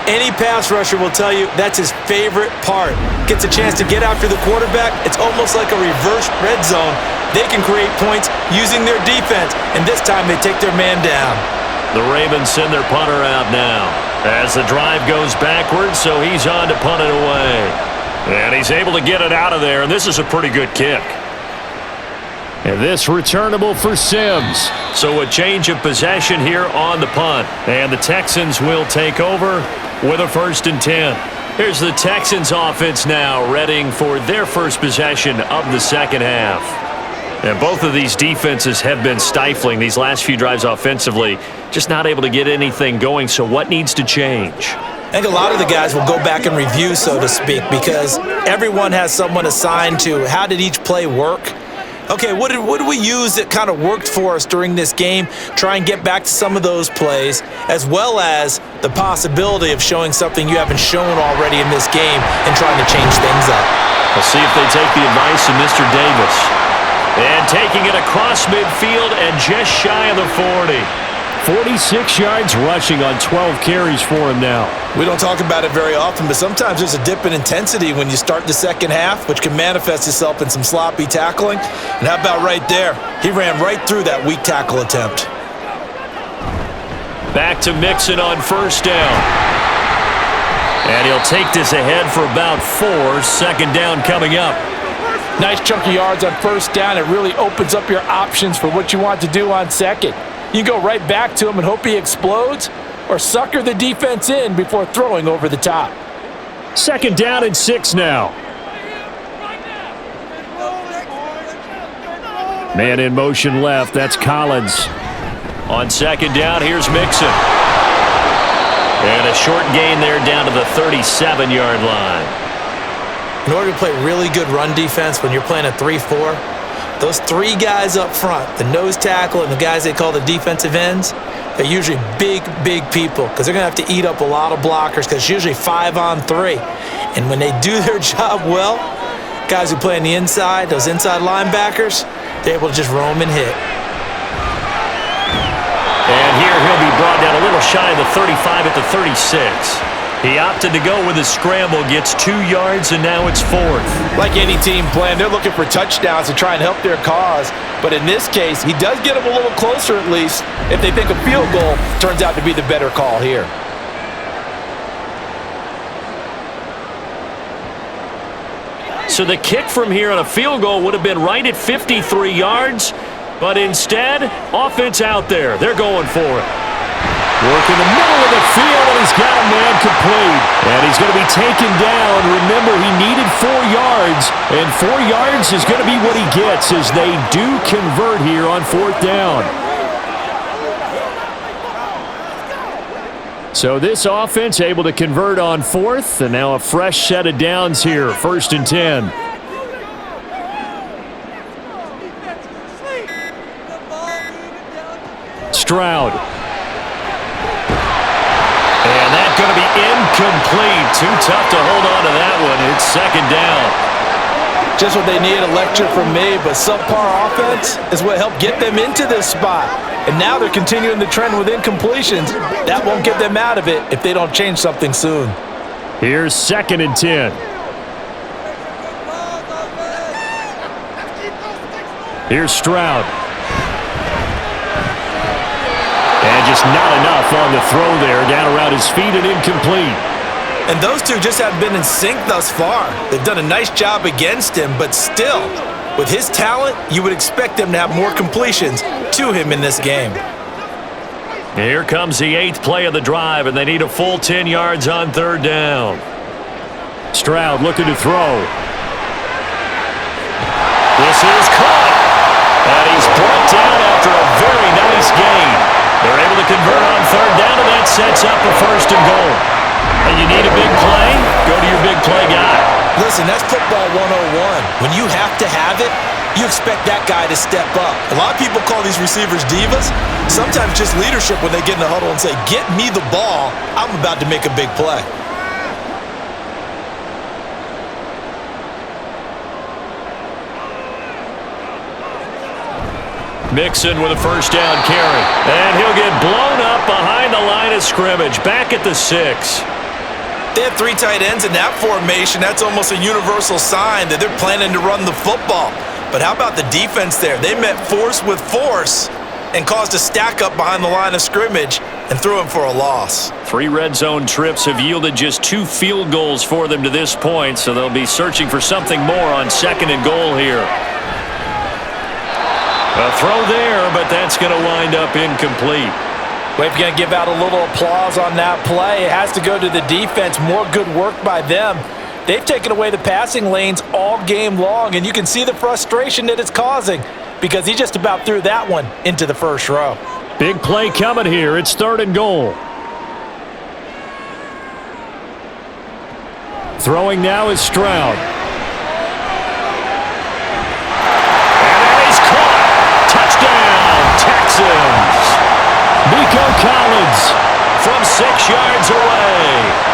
any pass rusher will tell you that's his favorite part. Gets a chance to get after the quarterback. It's almost like a reverse red zone. They can create points using their defense, and this time they take their man down. The Ravens send their punter out now as the drive goes backwards, so he's on to punt it away. And he's able to get it out of there, and this is a pretty good kick. And this returnable for Sims. So a change of possession here on the punt. And the Texans will take over with a 1st and 10. Here's the Texans offense now, readying for their first possession of the second half. And both of these defenses have been stifling these last few drives offensively, just not able to get anything going. So what needs to change? I think a lot of the guys will go back and review, so to speak, because everyone has someone assigned to how did each play work. Okay, what did we use that kind of worked for us during this game? Try and get back to some of those plays, as well as the possibility of showing something you haven't shown already in this game and trying to change things up. We'll see if they take the advice of Mr. Davis. And taking it across midfield and just shy of the 40. 46 yards rushing on 12 carries for him now. We don't talk about it very often, but sometimes there's a dip in intensity when you start the second half, which can manifest itself in some sloppy tackling. And how about right there? He ran right through that weak tackle attempt. Back to Mixon on 1st down. And he'll take this ahead for about 4. 2nd down coming up. Nice chunk of yards on 1st down. It really opens up your options for what you want to do on 2nd. You go right back to him and hope he explodes, or sucker the defense in before throwing over the top. 2nd down and 6 now. Man in motion left. That's Collins. On 2nd down, here's Mixon. And a short gain there down to the 37-yard line. In order to play really good run defense when you're playing a 3-4, those 3 guys up front, the nose tackle and the guys they call the defensive ends, they're usually big, big people because they're going to have to eat up a lot of blockers because it's usually 5 on 3. And when they do their job well, guys who play on the inside, those inside linebackers, they're able to just roam and hit. And here he'll be brought down a little shy of the 35 at the 36. He opted to go with a scramble, gets 2 yards, and now it's 4th. Like any team plan, they're looking for touchdowns to try and help their cause. But in this case, he does get them a little closer at least if they think a field goal turns out to be the better call here. So the kick from here on a field goal would have been right at 53 yards, but instead, offense out there. They're going for it. Work in the middle of the field, and he's got a man complete. And he's going to be taken down. Remember, he needed 4 yards, and 4 yards is going to be what he gets as they do convert here on 4th down. So this offense able to convert on fourth, and now a fresh set of downs here, 1st and 10. Stroud. And that's going to be incomplete. Too tough to hold on to that one. It's 2nd down. Just what they need, a lecture from me, but subpar offense is what helped get them into this spot. And now they're continuing the trend with incompletions. That won't get them out of it if they don't change something soon. Here's 2nd and 10. Here's Stroud. And just not enough on the throw there. Down around his feet and incomplete. And those two just haven't been in sync thus far. They've done a nice job against him, but still, with his talent, you would expect them to have more completions to him in this game. Here comes the 8th play of the drive, and they need a full 10 yards on 3rd down. Stroud looking to throw. This is caught. And he's brought down after a very nice gain. They're able to convert on 3rd down, and that sets up a 1st and goal. And you need a big play? Go to your big play guy. Listen, that's football 101. When you have to have it, you expect that guy to step up. A lot of people call these receivers divas. Sometimes just leadership when they get in the huddle and say, get me the ball, I'm about to make a big play. Mixon with a 1st down carry. And he'll get blown up behind the line of scrimmage. Back at the 6. They have 3 tight ends in that formation. That's almost a universal sign that they're planning to run the football. But how about the defense there? They met force with force and caused a stack up behind the line of scrimmage and threw him for a loss. 3 red zone trips have yielded just 2 field goals for them to this point, so they'll be searching for something more on 2nd and goal here. A throw there, but that's going to wind up incomplete. Well, if you're going to give out a little applause on that play, it has to go to the defense. More good work by them. They've taken away the passing lanes all game long, and you can see the frustration that it's causing because he just about threw that one into the 1st row. Big play coming here. It's 3rd and goal. Throwing now is Stroud. Texans. Nico Collins from 6 yards away.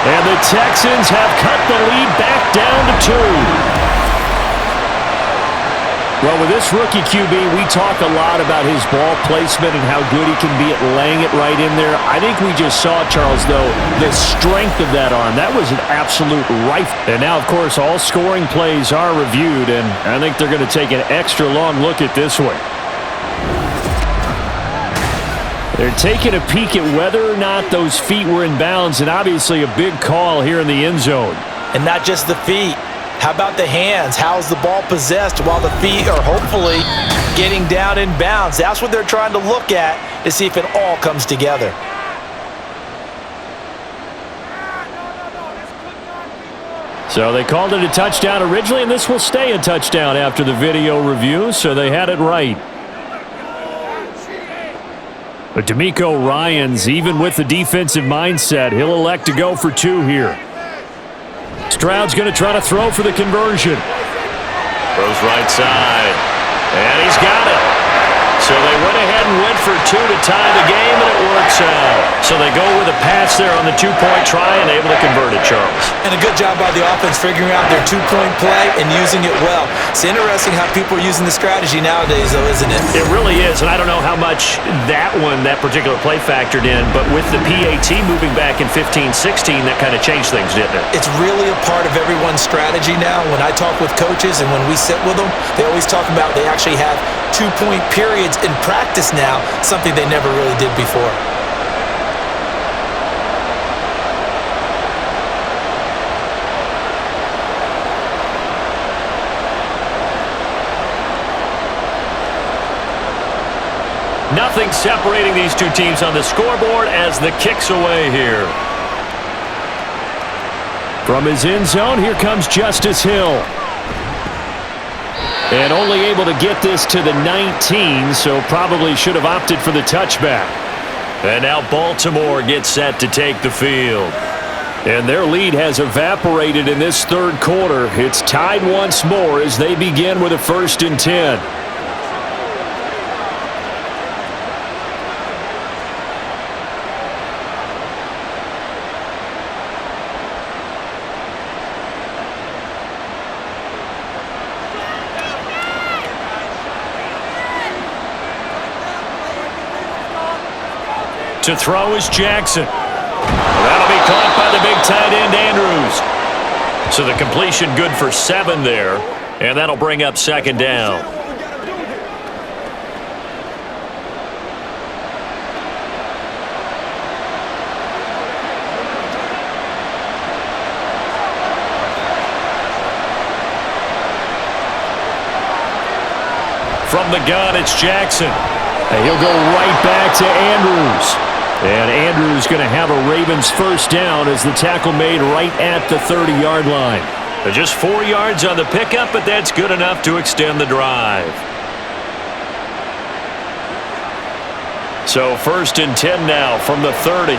And the Texans have cut the lead back down to 2. Well, with this rookie QB, we talk a lot about his ball placement and how good he can be at laying it right in there. I think we just saw, Charles, though, the strength of that arm. That was an absolute rifle. And now, of course, all scoring plays are reviewed, and I think they're going to take an extra long look at this one. They're taking a peek at whether or not those feet were in bounds, and obviously a big call here in the end zone. And not just the feet. How about the hands? How's the ball possessed while the feet are hopefully getting down in bounds? That's what they're trying to look at to see if it all comes together. So they called it a touchdown originally, and this will stay a touchdown after the video review, so they had it right. But DeMeco Ryans, even with the defensive mindset, he'll elect to go for 2 here. Stroud's going to try to throw for the conversion. Throws right side. And he's got it. So they went ahead and went for 2 to tie the game, and it works out. So they go with a pass there on the 2-point try and able to convert it, Charles. And a good job by the offense figuring out their 2-point play and using it well. It's interesting how people are using the strategy nowadays, though, isn't it? It really is, and I don't know how much that particular play factored in, but with the PAT moving back in 15-16, that kind of changed things, didn't it? It's really a part of everyone's strategy now. When I talk with coaches and when we sit with them, they always talk about they actually have 2-point periods in practice now, something they never really did before. Nothing separating these two teams on the scoreboard as the kick's away here. From his end zone, here comes Justice Hill. And only able to get this to the 19, so probably should have opted for the touchback. And now Baltimore gets set to take the field. And their lead has evaporated in this third quarter. It's tied once more as they begin with a 1st and 10. To throw is Jackson. That'll be caught by the big tight end, Andrews. So the completion good for 7 there, and that'll bring up 2nd down. From the gun, it's Jackson. And he'll go right back to Andrews. And Andrews going to have a Ravens 1st down as the tackle made right at the 30-yard line. Just 4 yards on the pickup, but that's good enough to extend the drive. So 1st and 10 now from the 30.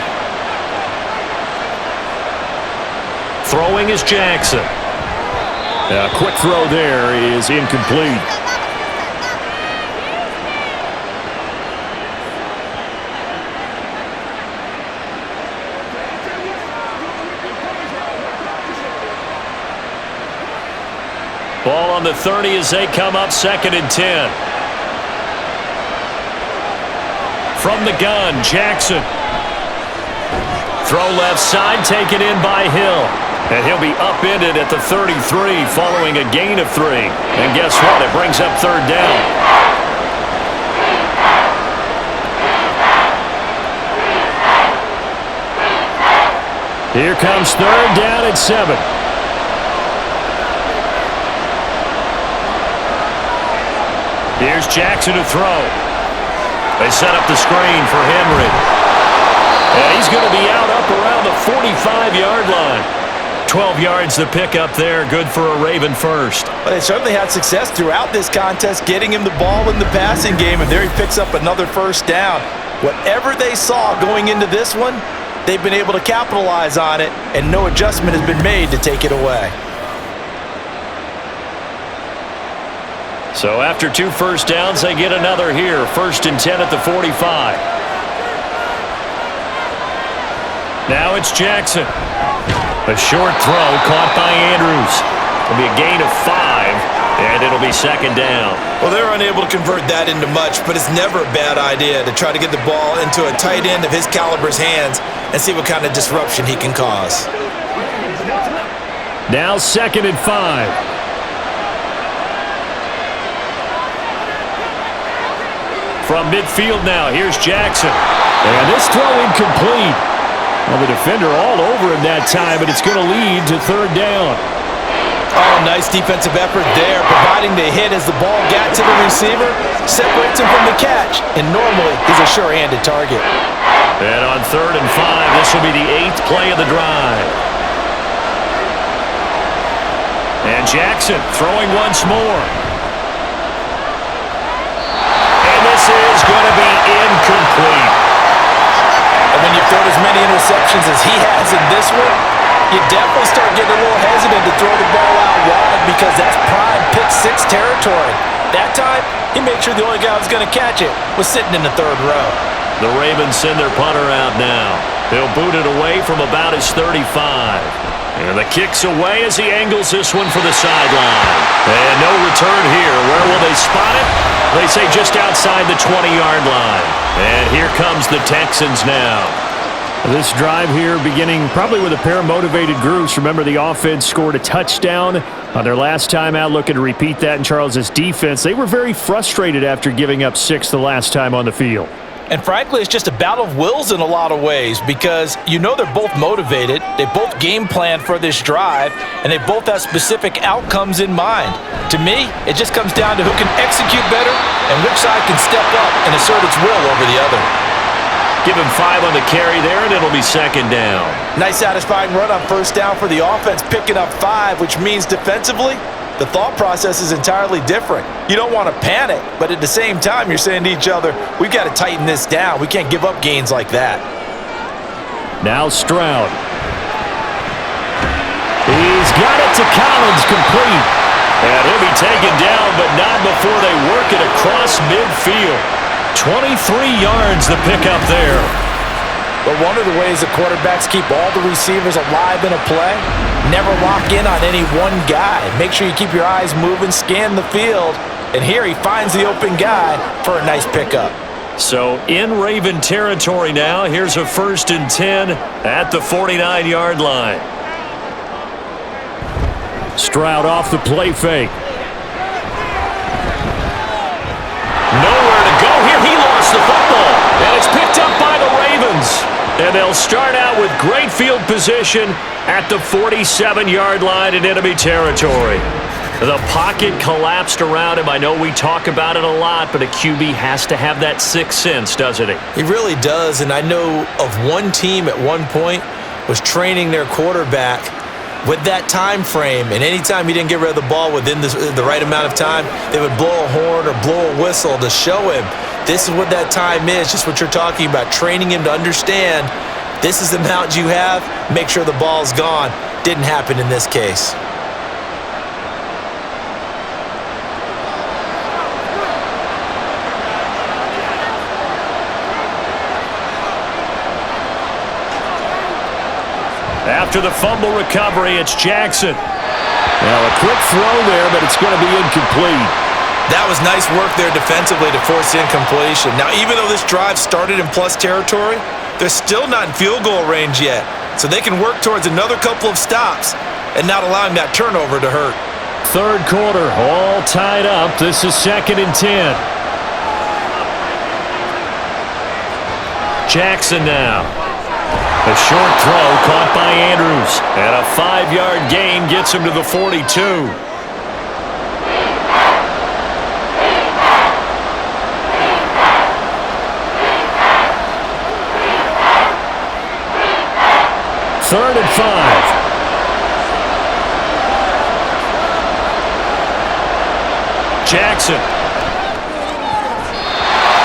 Throwing is Jackson. A quick throw there is incomplete. Ball on the 30 as they come up 2nd and 10. From the gun, Jackson. Throw left side, taken in by Hill. And he'll be upended at the 33 following a gain of 3. And guess what? It brings up 3rd down. Here comes 3rd down at 7. Here's Jackson to throw. They set up the screen for Henry. And he's going to be out up around the 45-yard line. 12 yards to pick up there. Good for a Raven 1st. Well, they certainly had success throughout this contest getting him the ball in the passing game, and there he picks up another 1st down. Whatever they saw going into this one, they've been able to capitalize on it, and no adjustment has been made to take it away. So after 2 1st downs, they get another here. 1st and 10 at the 45. Now it's Jackson. A short throw caught by Andrews. It'll be a gain of 5, and it'll be 2nd down. Well, they're unable to convert that into much, but it's never a bad idea to try to get the ball into a tight end of his caliber's hands and see what kind of disruption he can cause. Now 2nd and 5. From midfield now, here's Jackson. And this throw incomplete. Well, the defender all over him that time, but it's going to lead to 3rd down. Oh, nice defensive effort there, providing the hit as the ball got to the receiver, separates him from the catch, and normally he's a sure-handed target. And on 3rd and 5, this will be the 8th play of the drive. And Jackson throwing once more. This is going to be incomplete. And when you've thrown as many interceptions as he has in this one, you definitely start getting a little hesitant to throw the ball out wide because that's prime pick-6 territory. That time, he made sure the only guy who was going to catch it was sitting in the 3rd row. The Ravens send their punter out now. He'll boot it away from about his 35. And the kick's away as he angles this one for the sideline. And no return here. Where will they spot it? They say just outside the 20-yard line. And here comes the Texans now. This drive here beginning probably with a pair of motivated groups. Remember, the offense scored a touchdown on their last time out, looking to repeat that in Charles's defense. They were very frustrated after giving up 6 the last time on the field. And frankly, it's just a battle of wills in a lot of ways because you know they're both motivated, they both game plan for this drive, and they both have specific outcomes in mind. To me, it just comes down to who can execute better and which side can step up and assert its will over the other. Give him 5 on the carry there, and it'll be 2nd down. Nice satisfying run on 1st down for the offense, picking up 5, which means defensively, the thought process is entirely different. You don't want to panic, but at the same time, you're saying to each other, we've got to tighten this down. We can't give up gains like that. Now Stroud. He's got it to Collins, complete. And he'll be taken down, but not before they work it across midfield. 23 yards the pickup there. But one of the ways the quarterbacks keep all the receivers alive in a play, never lock in on any one guy. Make sure you keep your eyes moving, scan the field, and here he finds the open guy for a nice pickup. So in Raven territory now, here's a 1st and 10 at the 49-yard line. Stroud off the play fake. Nowhere to go here. He lost the football, and it's picked up by the Ravens. And they'll start out with great field position at the 47-yard line in enemy territory. The pocket collapsed around him. I know we talk about it a lot, but a QB has to have that sixth sense, doesn't he? He really does, and I know of one team at one point was training their quarterback with that time frame, and anytime he didn't get rid of the ball within the right amount of time, they would blow a horn or blow a whistle to show him this is what that time is, just what you're talking about, training him to understand this is the amount you have, make sure the ball's gone. Didn't happen in this case. After the fumble recovery, it's Jackson. Well, a quick throw there, but it's going to be incomplete. That was nice work there defensively to force incompletion. Now, even though this drive started in plus territory, they're still not in field goal range yet. So they can work towards another couple of stops and not allowing that turnover to hurt. Third quarter, all tied up. This is 2nd and 10. Jackson now. A short throw caught by Andrews. And a 5-yard gain gets him to the 42. Third and 5. Jackson.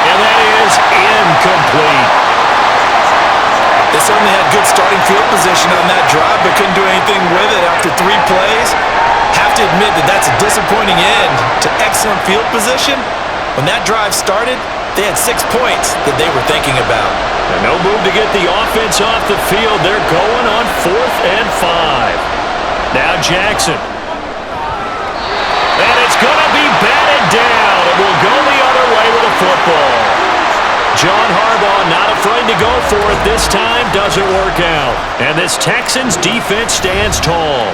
And that is incomplete. They certainly had good starting field position on that drive, but couldn't do anything with it after 3 plays. Have to admit that that's a disappointing end to excellent field position. When that drive started, they had 6 points that they were thinking about. And no move to get the offense off the field. They're going on 4th and 5. Now Jackson. And it's going to be batted down. It will go the other way with the football. John Harbaugh not afraid to go for it this time. Doesn't work out. And this Texans defense stands tall.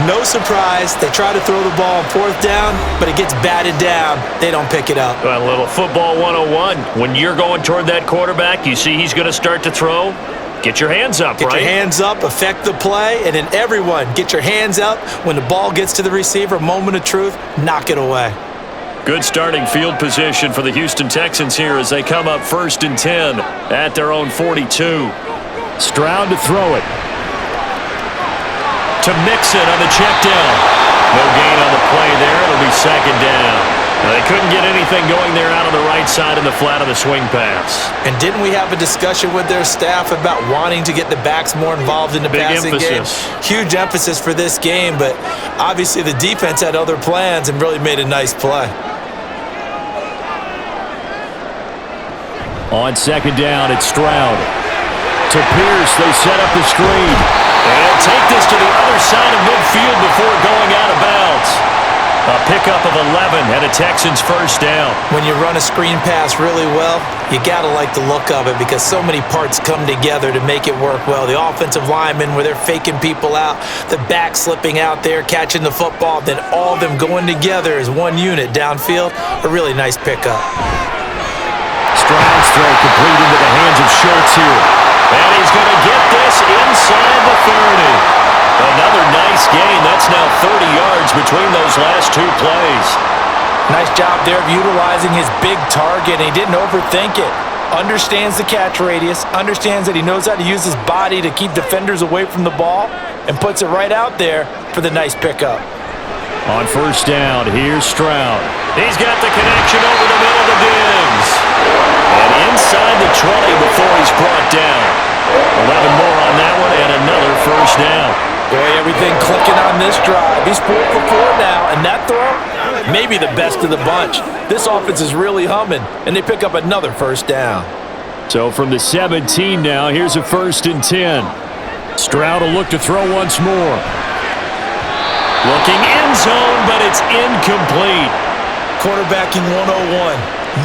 No surprise. They try to throw the ball on 4th down, but it gets batted down. They don't pick it up. A little football 101. When you're going toward that quarterback, you see he's going to start to throw. Get your hands up, Get right? your hands up, affect the play, and then everyone get your hands up. When the ball gets to the receiver, moment of truth, knock it away. Good starting field position for the Houston Texans here as they come up 1st and 10 at their own 42. Stroud to throw it. To Mixon on the check down. No gain on the play there. It'll be 2nd down. They couldn't get anything going there out on the right side in the flat of the swing pass. And didn't we have a discussion with their staff about wanting to get the backs more involved in the passing game? Huge emphasis for this game, but obviously the defense had other plans and really made a nice play. On 2nd down, it's Stroud. To Pierce, they set up the screen. And take this to the other side of midfield before going out of bounds. A pickup of 11 and a Texans 1st down. When you run a screen pass really well, you got to like the look of it because so many parts come together to make it work well. The offensive linemen where they're faking people out, the back slipping out there, catching the football, then all of them going together as one unit downfield. A really nice pickup. Stroud's throw complete into the hands of Schultz here. And he's going to get this inside the 30. Another nice gain. That's now 30 yards between those last 2 plays. Nice job there of utilizing his big target, and he didn't overthink it. Understands the catch radius, understands that he knows how to use his body to keep defenders away from the ball, and puts it right out there for the nice pickup. On first down, here's Stroud. He's got the connection over the middle to Diggs. And inside the 20 before he's brought down. 11 more on that one and another first down. Boy, everything clicking on this drive. He's 4 for 4 now, and that throw, maybe the best of the bunch. This offense is really humming, and they pick up another first down. So from the 17 now, here's a 1st and 10. Stroud will look to throw once more. Looking end zone, but it's incomplete. Quarterbacking 101.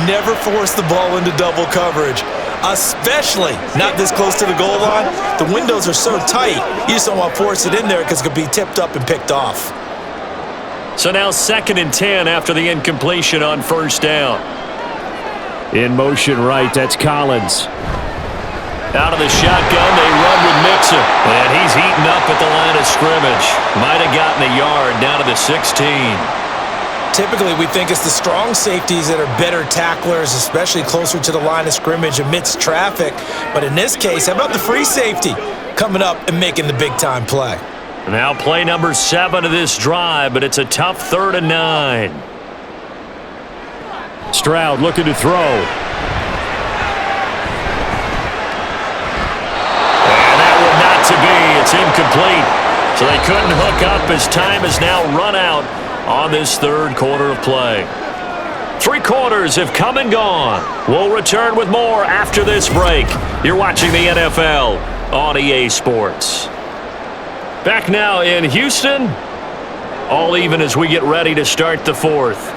Never force the ball into double coverage, especially not this close to the goal line. The windows are so tight, you just don't want to force it in there because it could be tipped up and picked off. So now 2nd and 10 after the incompletion on first down. In motion right, that's Collins. Out of the shotgun, they run with Mixon. And he's heating up at the line of scrimmage. Might have gotten a yard down to the 16. Typically, we think it's the strong safeties that are better tacklers, especially closer to the line of scrimmage amidst traffic. But in this case, how about the free safety coming up and making the big-time play? Now play number 7 of this drive, but it's a tough 3rd and 9. Stroud looking to throw. And that one not to be. It's incomplete. So they couldn't hook up as time has now run out on this 3rd quarter of play. 3 quarters have come and gone. We'll return with more after this break. You're watching the NFL on EA Sports. Back now in Houston. All even as we get ready to start the 4th.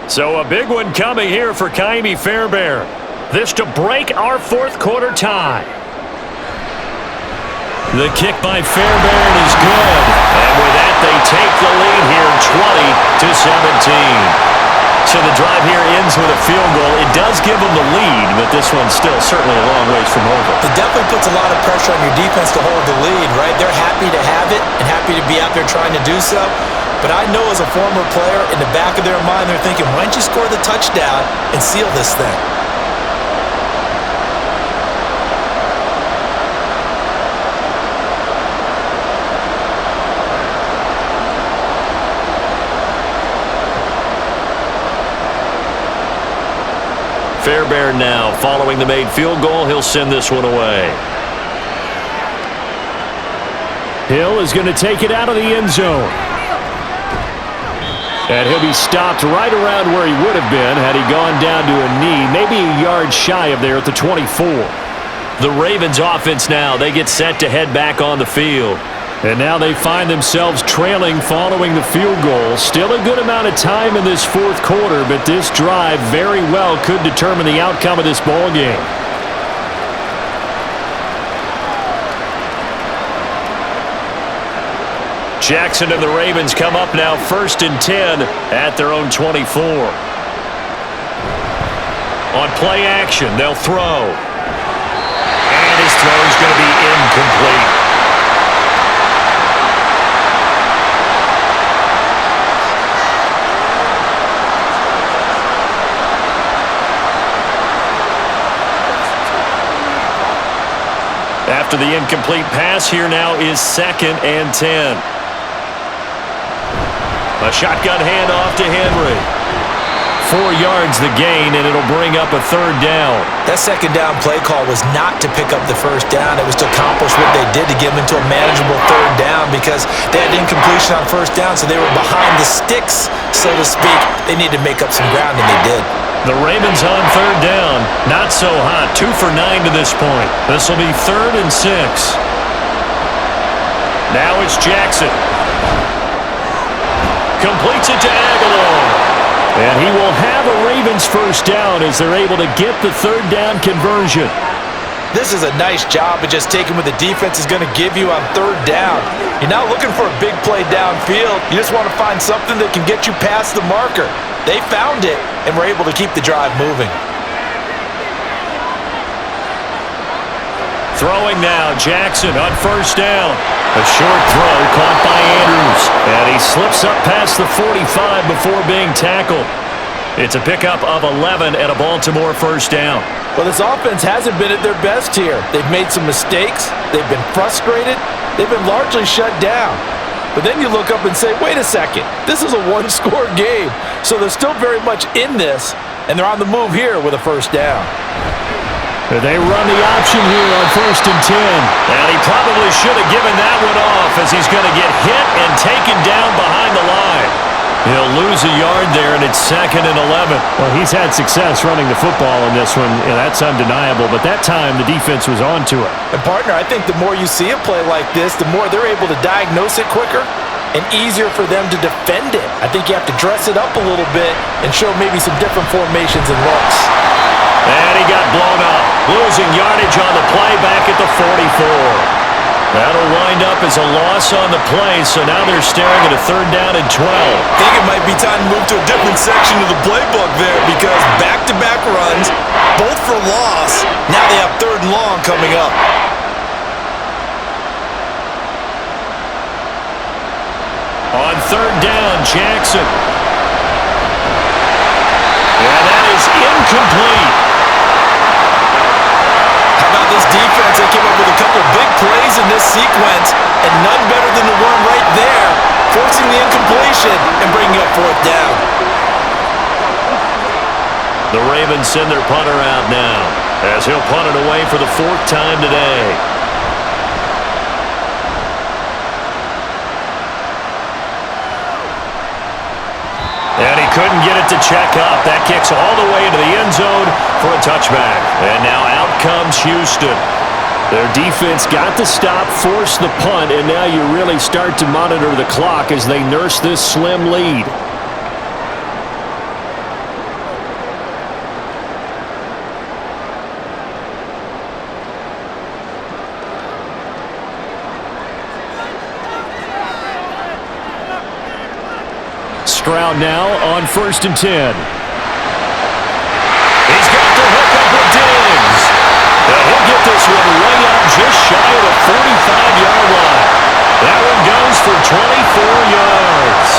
So a big one coming here for Ka'imi Fairbairn. This to break our 4th quarter tie. The kick by Fairbairn is good. And with that, they take the lead here 20-17. So the drive here ends with a field goal. It does give them the lead, but this one's still certainly a long ways from over. It definitely puts a lot of pressure on your defense to hold the lead, right? They're happy to have it and happy to be out there trying to do so. But I know as a former player, in the back of their mind, they're thinking, why don't you score the touchdown and seal this thing? Fairbairn now following the made field goal. He'll send this one away. Hill is going to take it out of the end zone. And he'll be stopped right around where he would have been had he gone down to a knee, maybe a yard shy of there at the 24. The Ravens offense now, they get set to head back on the field. And now they find themselves trailing following the field goal. Still a good amount of time in this 4th quarter, but this drive very well could determine the outcome of this ball game. Jackson and the Ravens come up now 1st and 10 at their own 24. On play action, they'll throw. And his throw is going to be incomplete. After the incomplete pass, here now is 2nd and 10. A shotgun handoff to Henry. 4 yards the gain, and it'll bring up a 3rd down. That 2nd down play call was not to pick up the 1st down. It was to accomplish what they did to get them into a manageable 3rd down because they had incompletion on 1st down, so they were behind the sticks, so to speak. They needed to make up some ground, and they did. The Ravens on 3rd down. Not so hot. 2 for 9 to this point. This will be 3rd and 6. Now it's Jackson. Completes it to Aguilar. And he will have a Ravens 1st down as they're able to get the 3rd down conversion. This is a nice job of just taking what the defense is going to give you on 3rd down. You're not looking for a big play downfield. You just want to find something that can get you past the marker. They found it and were able to keep the drive moving. Throwing now, Jackson on 1st down. A short throw caught by Andrews. And he slips up past the 45 before being tackled. It's a pickup of 11 and a Baltimore first down. Well, this offense hasn't been at their best here. They've made some mistakes. They've been frustrated. They've been largely shut down. But then you look up and say, wait a second, this is a one-score game. So they're still very much in this, and they're on the move here with a first down. They run the option here on 1st and 10. And he probably should have given that one off as he's going to get hit and taken down behind the line. He'll lose a yard there, and it's 2nd and 11. Well, he's had success running the football in this one, and that's undeniable. But that time, the defense was on to it. And, partner, I think the more you see a play like this, the more they're able to diagnose it quicker and easier for them to defend it. I think you have to dress it up a little bit and show maybe some different formations and looks. And he got blown up, losing yardage on the play back at the 44. That'll wind up as a loss on the play, so now they're staring at a 3rd down and 12. I think it might be time to move to a different section of the playbook there because back-to-back runs, both for loss. Now they have 3rd and long coming up. On 3rd down, Jackson. And that is incomplete. How about this defense? They came up with a couple big plays in this sequence, and none better than the one right there, forcing the incompletion and bringing up 4th down. The Ravens send their punter out now, as he'll punt it away for the 4th time today. And he couldn't get it to check up. That kicks all the way into the end zone for a touchback. And now out comes Houston. Their defense got the stop, forced the punt, and now you really start to monitor the clock as they nurse this slim lead. Stroud now on 1st and 10. He's got the hook up with Diggs. And he'll get this one way out just shy of the 45-yard line. That one goes for 24 yards.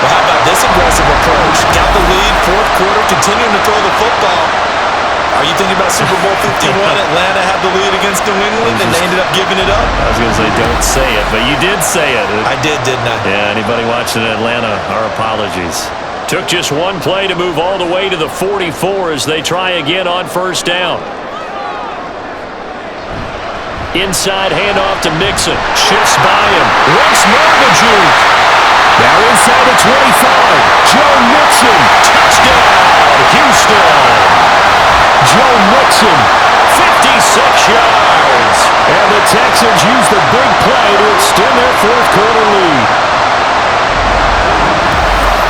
Well, how about this aggressive approach? Got the lead, 4th quarter, continuing to throw the football. Are you thinking about Super Bowl 51? Atlanta had the lead against New England, and they ended up giving it up. I was going to say, don't say it, but you did say it. I did, didn't I? Yeah, anybody watching Atlanta, our apologies. Took just one play to move all the way to the 44 as they try again on 1st down. Inside handoff to Mixon. Shifts by him. Once more to juke. Now inside the 25. Joe Mixon. Touchdown, Houston. Joe Mixon. 56 yards. And the Texans use the big play to extend their 4th quarter lead.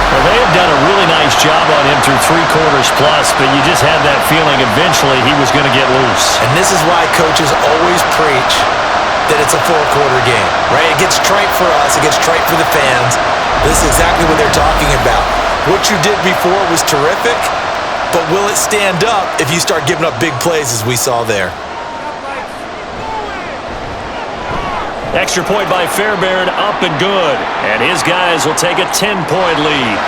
Well, they have done a really nice job on him through 3 quarters plus, but you just had that feeling eventually he was going to get loose. And this is why coaches always preach that it's a 4-quarter game, right? It gets trite for us. It gets trite for the fans. This is exactly what they're talking about. What you did before was terrific, but will it stand up if you start giving up big plays as we saw there? Extra point by Fairbairn, up and good. And his guys will take a 10-point lead.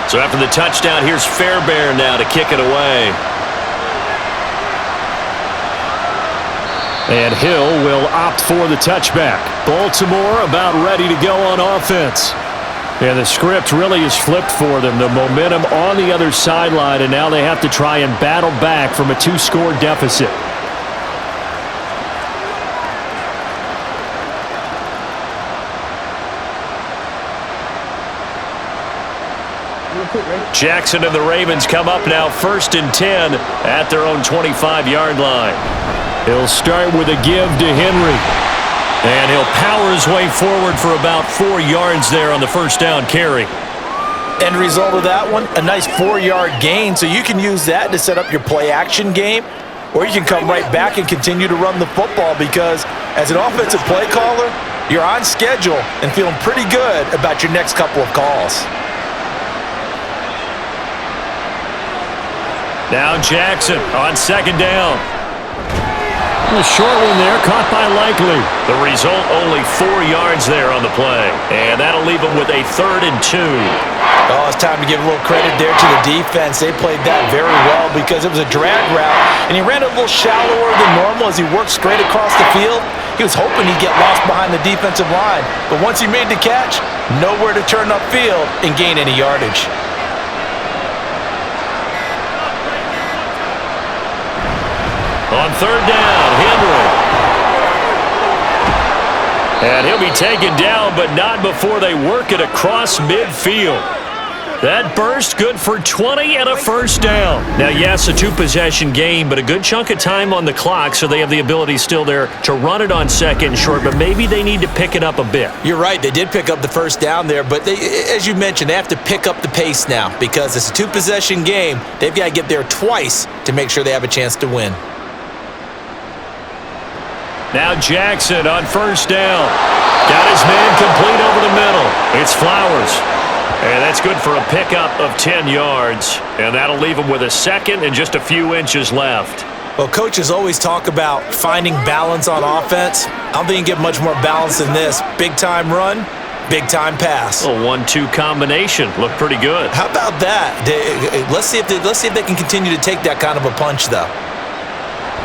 So after the touchdown, here's Fairbairn now to kick it away. And Hill will opt for the touchback. Baltimore about ready to go on offense. And the script really is flipped for them. The momentum on the other sideline, and now they have to try and battle back from a 2-score deficit. Jackson and the Ravens come up now 1st and 10 at their own 25-yard line. He'll start with a give to Henry. And he'll power his way forward for about 4 yards there on the 1st down carry. End result of that one, a nice 4-yard gain, so you can use that to set up your play-action game. or you can come right back and continue to run the football because as an offensive play caller, you're on schedule and feeling pretty good about your next couple of calls. Now Jackson on second down. A short one there, caught by Likely. The result, only 4 yards there on the play. And that'll leave them with a 3rd and 2. Oh, it's time to give a little credit there to the defense. They played that very well because it was a drag route, and he ran it a little shallower than normal as he worked straight across the field. He was hoping he'd get lost behind the defensive line, but once he made the catch, nowhere to turn upfield and gain any yardage. On third down, Henry. And he'll be taken down, but not before they work it across midfield. That burst good for 20 and a first down. Now, yes, a 2-possession game, but a good chunk of time on the clock, so they have the ability still there to run it on second and short, but maybe they need to pick it up a bit. You're right. They did pick up the first down there, but they, as you mentioned, they have to pick up the pace now because it's a 2-possession game. They've got to get there twice to make sure they have a chance to win. Now Jackson on first down. Got his man complete over the middle. It's Flowers. And that's good for a pickup of 10 yards. And that'll leave him with a second and just a few inches left. Well, coaches always talk about finding balance on offense. I don't think you can get much more balance than this. Big-time run, big-time pass. A 1-2 combination. Looked pretty good. How about that? Let's see if they can continue to take that kind of a punch, though.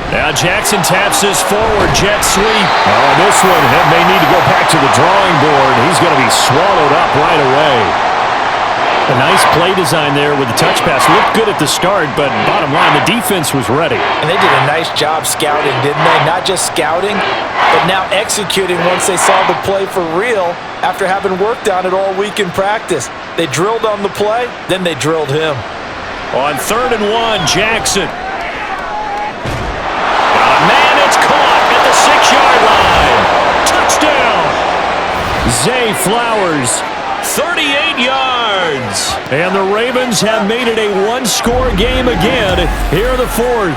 Now Jackson taps his forward jet sweep. Oh, this one may need to go back to the drawing board. He's going to be swallowed up right away. A nice play design there with the touch pass. Looked good at the start, but bottom line, the defense was ready. And they did a nice job scouting, didn't they? Not just scouting, but now executing once they saw the play for real after having worked on it all week in practice. They drilled on the play, then they drilled him. On 3rd and 1, Jackson. Man, it's caught at the 6-yard line. Touchdown. Zay Flowers. 38 yards. And the Ravens have made it a 1-score game again here in the 4th.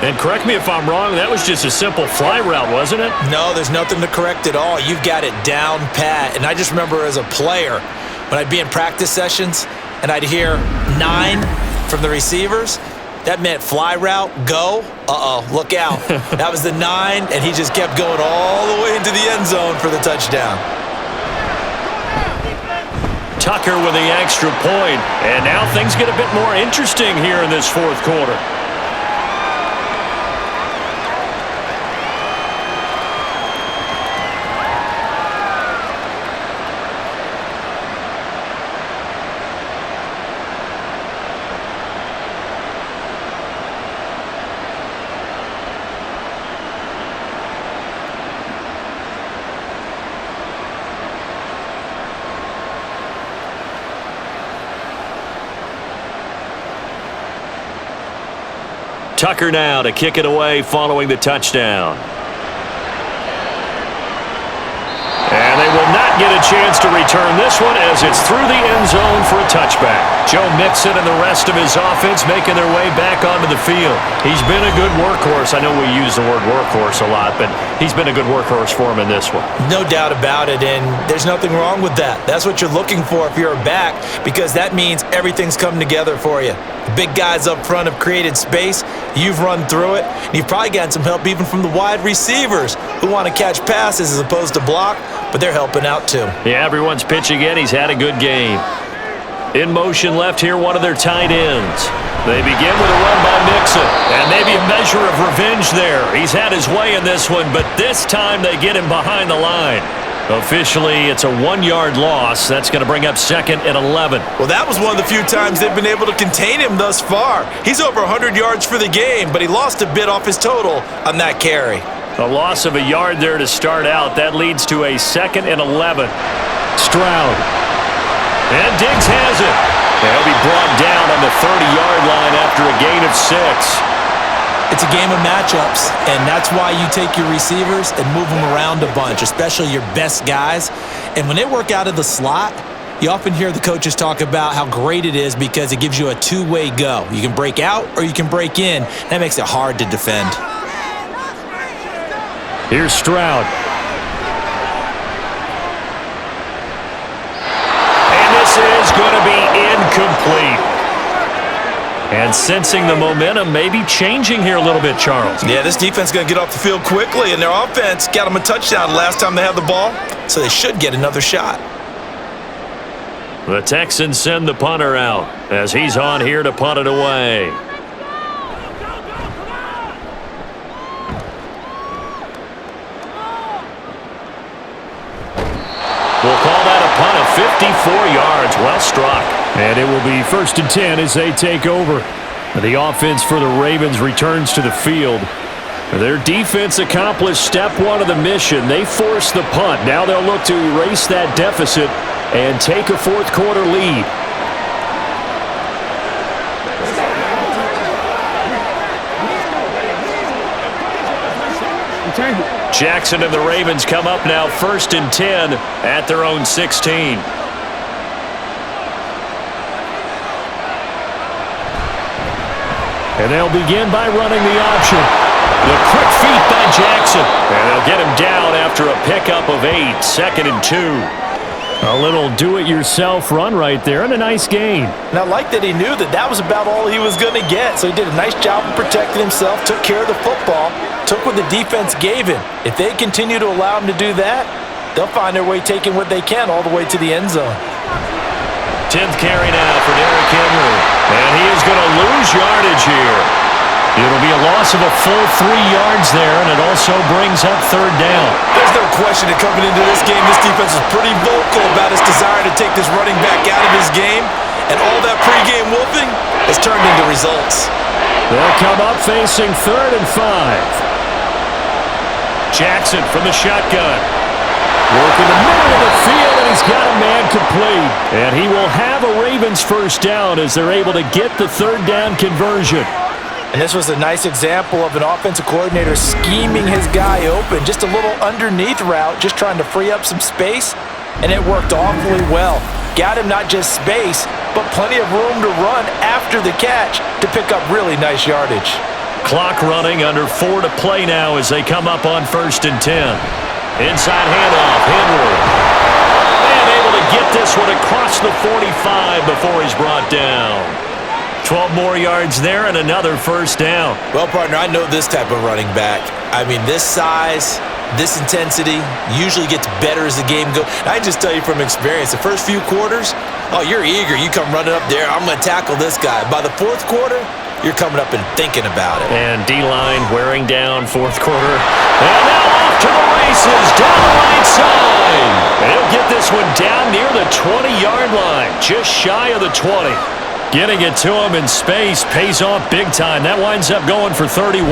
And correct me if I'm wrong, that was just a simple fly route, wasn't it? No, there's nothing to correct at all. You've got it down pat. And I just remember as a player, when I'd be in practice sessions and I'd hear 9 from the receivers, that meant fly route, go. Look out. That was the 9, and he just kept going all the way into the end zone for the touchdown. Tucker with the extra point, and now things get a bit more interesting here in this 4th quarter. Tucker now to kick it away following the touchdown. And they will not get a chance to return this one as it's through the end zone for a touchback. Joe Mixon and the rest of his offense making their way back onto the field. He's been a good workhorse. I know we use the word workhorse a lot, but he's been a good workhorse for him in this one. No doubt about it, and there's nothing wrong with that. That's what you're looking for if you're a back, because that means everything's come together for you. The big guys up front have created space. You've run through it. And you've probably gotten some help even from the wide receivers who want to catch passes as opposed to block, but they're helping out too. Yeah, everyone's pitching in. He's had a good game. In motion left here, one of their tight ends. They begin with a run by Mixon, and maybe a measure of revenge there. He's had his way in this one, but this time they get him behind the line. Officially, it's a 1-yard loss. That's going to bring up 2nd and 11. Well, that was one of the few times they've been able to contain him thus far. He's over 100 yards for the game, but he lost a bit off his total on that carry. A loss of a yard there to start out. That leads to a 2nd and 11. Stroud. And Diggs has it. He'll be brought down on the 30-yard line after a gain of 6. It's a game of matchups, and that's why you take your receivers and move them around a bunch, especially your best guys. And when they work out of the slot, You often hear the coaches talk about how great it is because it gives you a two-way go. You can break out or you can break in. That makes it hard to defend. Here's Stroud. And this is going to be incomplete. And sensing the momentum maybe changing here a little bit, Charles. Yeah, this defense is going to get off the field quickly, and their offense got them a touchdown last time they had the ball, so they should get another shot. The Texans send the punter out as he's on here to punt it away. We'll call that a punt of 54 yards. Well struck. And it will be 1st and 10 as they take over. The offense for the Ravens returns to the field. Their defense accomplished step one of the mission. They forced the punt. Now they'll look to erase that deficit and take a fourth quarter lead. Jackson and the Ravens come up now 1st and 10 at their own 16. And they'll begin by running the option. The quick feet by Jackson. And they'll get him down after a pickup of 8. 2nd and 2. A little do-it-yourself run right there and a nice gain. And I like that he knew that that was about all he was going to get. So he did a nice job of protecting himself, took care of the football, took what the defense gave him. If they continue to allow him to do that, they'll find their way taking what they can all the way to the end zone. 10th carry now for Derrick Henry. And he is going to lose yardage here. It'll be a loss of a full 3 yards there, and it also brings up 3rd down. There's no question that coming into this game, this defense is pretty vocal about its desire to take this running back out of his game, and all that pregame whooping has turned into results. They'll come up facing 3rd and 5. Jackson from the shotgun. Working the middle of the field, and he's got a man complete. And he will have a Ravens 1st down as they're able to get the 3rd down conversion. And this was a nice example of an offensive coordinator scheming his guy open. Just a little underneath route, just trying to free up some space, and it worked awfully well. Got him not just space, but plenty of room to run after the catch to pick up really nice yardage. Clock running, under 4 to play now as they come up on 1st and 10. Inside handoff, Henry. And able to get this one across the 45 before he's brought down. 12 more yards there and another 1st down. Well, partner, I know this type of running back. I mean, this size, this intensity usually gets better as the game goes. I just tell you from experience, the first few quarters, oh, you're eager. You come running up there, I'm going to tackle this guy. By the 4th quarter, you're coming up and thinking about it. And D-line wearing down 4th quarter. And now off to the races, down the right side. And he'll get this one down near the 20-yard line, just shy of the 20. Getting it to him in space pays off big time. That winds up going for 31.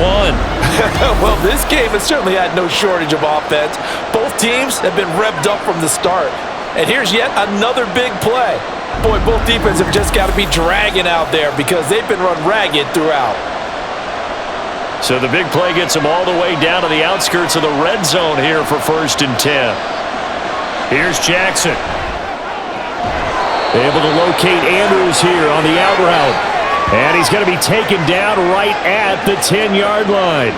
Well, this game has certainly had no shortage of offense. Both teams have been revved up from the start. And here's yet another big play. Boy, both defenses have just got to be dragging out there because they've been run ragged throughout. So the big play gets them all the way down to the outskirts of the red zone here for 1st and 10. Here's Jackson. Able to locate Andrews here on the out route. And he's going to be taken down right at the 10-yard line.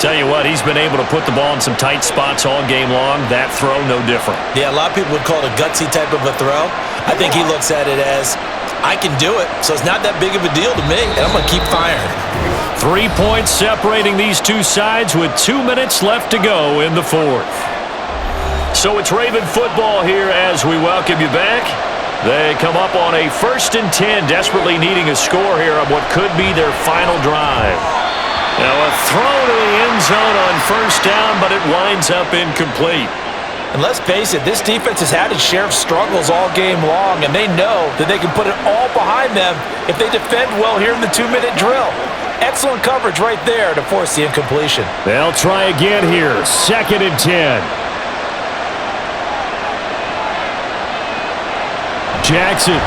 Tell you what, he's been able to put the ball in some tight spots all game long. That throw, no different. Yeah, a lot of people would call it a gutsy type of a throw. I think he looks at it as, I can do it, so it's not that big of a deal to me, and I'm going to keep firing. 3 points separating these two sides with 2 minutes left to go in the 4th. So it's Raven football here as we welcome you back. They come up on a 1st and 10, desperately needing a score here on what could be their final drive. Now a throw to the end zone on 1st down, but it winds up incomplete. And let's face it, this defense has had its share of struggles all game long, and they know that they can put it all behind them if they defend well here in the 2-minute drill. Excellent coverage right there to force the incompletion. They'll try again here, 2nd and 10. Jackson.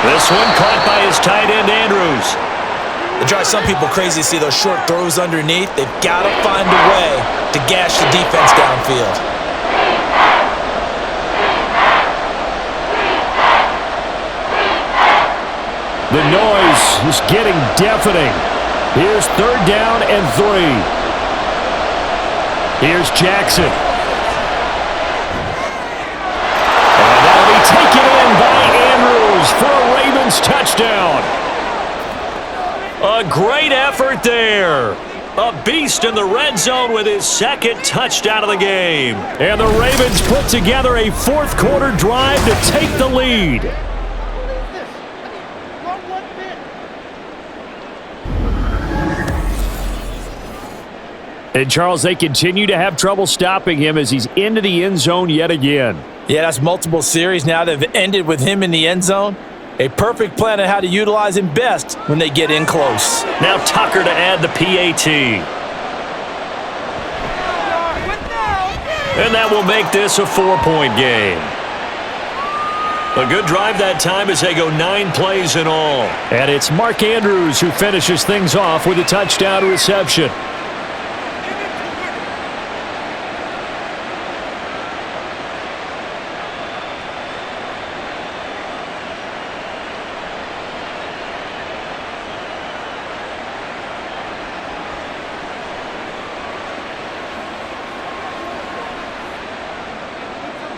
This one caught by his tight end, Andrews. It drives some people crazy to see those short throws underneath. They've got to find a way to gash the defense downfield. The noise is getting deafening. Here's 3rd down and 3. Here's Jackson. And that'll be taken in by Andrews for a Ravens touchdown. A great effort there. A beast in the red zone with his 2nd touchdown of the game. And the Ravens put together a 4th quarter drive to take the lead. And Charles, they continue to have trouble stopping him as he's into the end zone yet again. Yeah, that's multiple series now that have ended with him in the end zone. A perfect plan on how to utilize him best when they get in close. Now Tucker to add the PAT. And that will make this a 4-point game. A good drive that time as they go 9 plays in all. And it's Mark Andrews who finishes things off with a touchdown reception.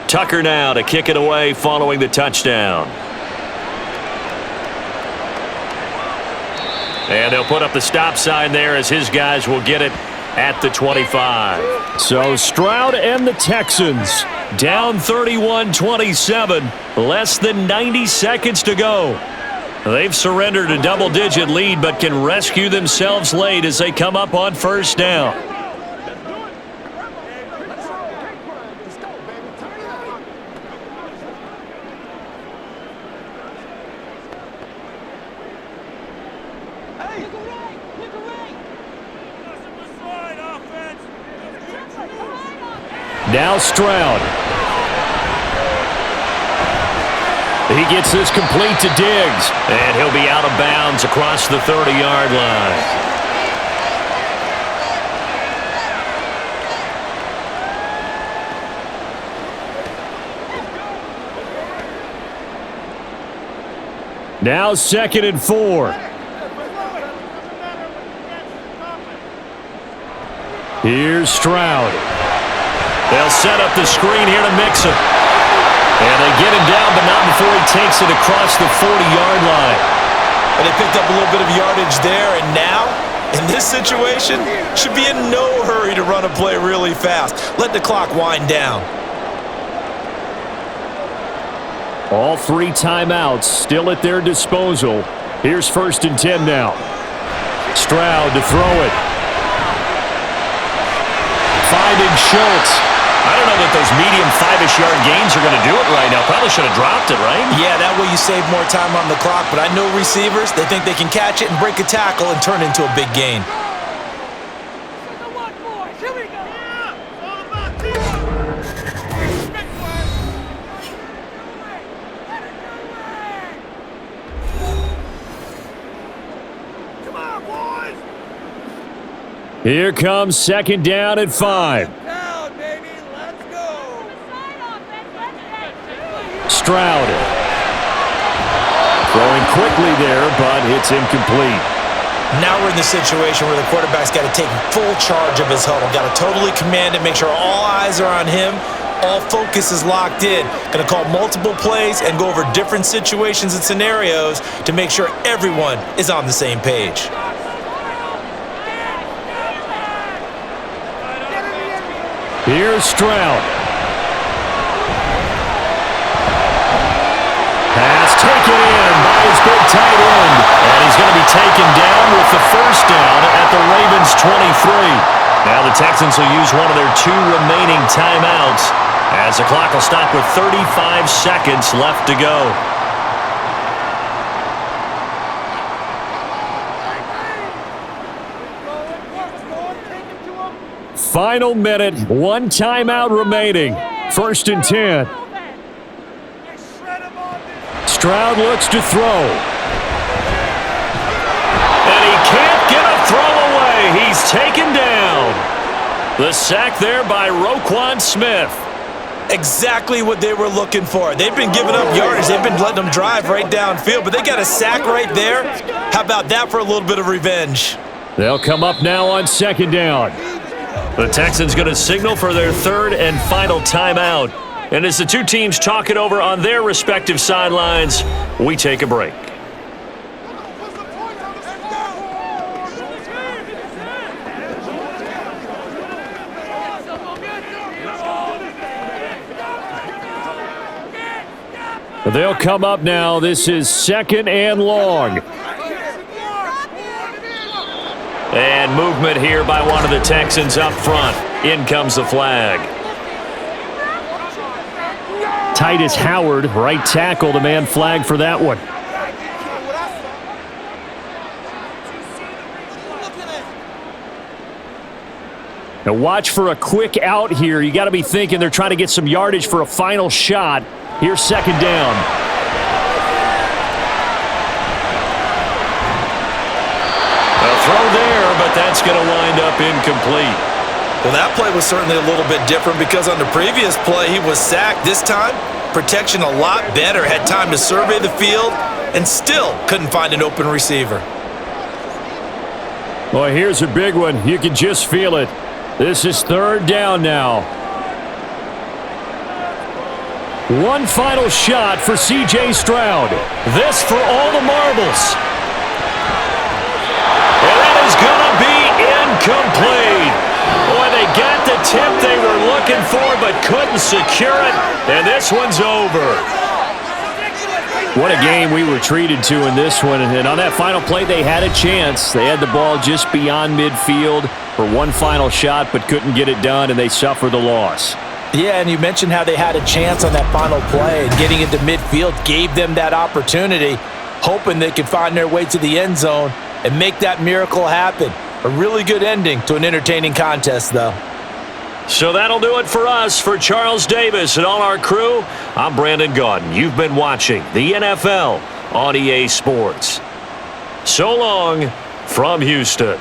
Tucker now to kick it away following the touchdown. And they'll put up the stop sign there as his guys will get it at the 25. So Stroud and the Texans down 31-27, less than 90 seconds to go. They've surrendered a double-digit lead but can rescue themselves late as they come up on 1st down. Now Stroud. He gets this complete to Diggs. And he'll be out of bounds across the 30-yard line. Now 2nd and 4. Here's Stroud. They'll set up the screen here to mix him. And they get him down, but not before he takes it across the 40-yard line. And they picked up a little bit of yardage there, and now, in this situation, should be in no hurry to run a play really fast. Let the clock wind down. All 3 timeouts still at their disposal. Here's 1st and 10 now. Stroud to throw it. Finding Schultz. I don't know that those medium 5-ish yard gains are going to do it right now. Probably should have dropped it, right? Yeah, that way you save more time on the clock. But I know receivers, they think they can catch it and break a tackle and turn it into a big gain. Here comes 2nd down and 5. Stroud. Throwing quickly there, but it's incomplete. Now we're in the situation where the quarterback's got to take full charge of his huddle. Got to totally command it, make sure all eyes are on him. All focus is locked in. Going to call multiple plays and go over different situations and scenarios to make sure everyone is on the same page. Here's Stroud. Pass taken in by his big tight end. And he's going to be taken down with the 1st down at the Ravens' 23. Now the Texans will use one of their 2 remaining timeouts as the clock will stop with 35 seconds left to go. Final minute, 1 timeout remaining. 1st and 10. Stroud looks to throw. And he can't get a throw away. He's taken down. The sack there by Roquan Smith. Exactly what they were looking for. They've been giving up yardage. They've been letting them drive right downfield, but they got a sack right there. How about that for a little bit of revenge? They'll come up now on second down. The Texans going to signal for their third and final timeout. And as the two teams talk it over on their respective sidelines, we take a break. They'll come up now. This is second and long. And movement here by one of the Texans up front. In comes the flag. Titus Howard, right tackle, the man flag for that one. Now watch for a quick out here. You got to be thinking they're trying to get some yardage for a final shot. Here's second down. A throw there, but that's going to wind up incomplete. Well, that play was certainly a little bit different because on the previous play, he was sacked. This time, protection a lot better. Had time to survey the field and still couldn't find an open receiver. Well, here's a big one. You can just feel it. This is third down now. One final shot for C.J. Stroud. This for all the marbles. And that is going to be incomplete. Boy, they got the tip they were looking for but couldn't secure it, and this one's over. What a game we were treated to in this one. And on that final play, they had a chance. They had the ball just beyond midfield for one final shot but couldn't get it done, and they suffered the loss. Yeah, and you mentioned how they had a chance on that final play, and getting into midfield gave them that opportunity, hoping they could find their way to the end zone and make that miracle happen. A really good ending to an entertaining contest, though. So that'll do it for us. For Charles Davis and all our crew, I'm Brandon Gaudin. You've been watching the NFL on EA Sports. So long from Houston.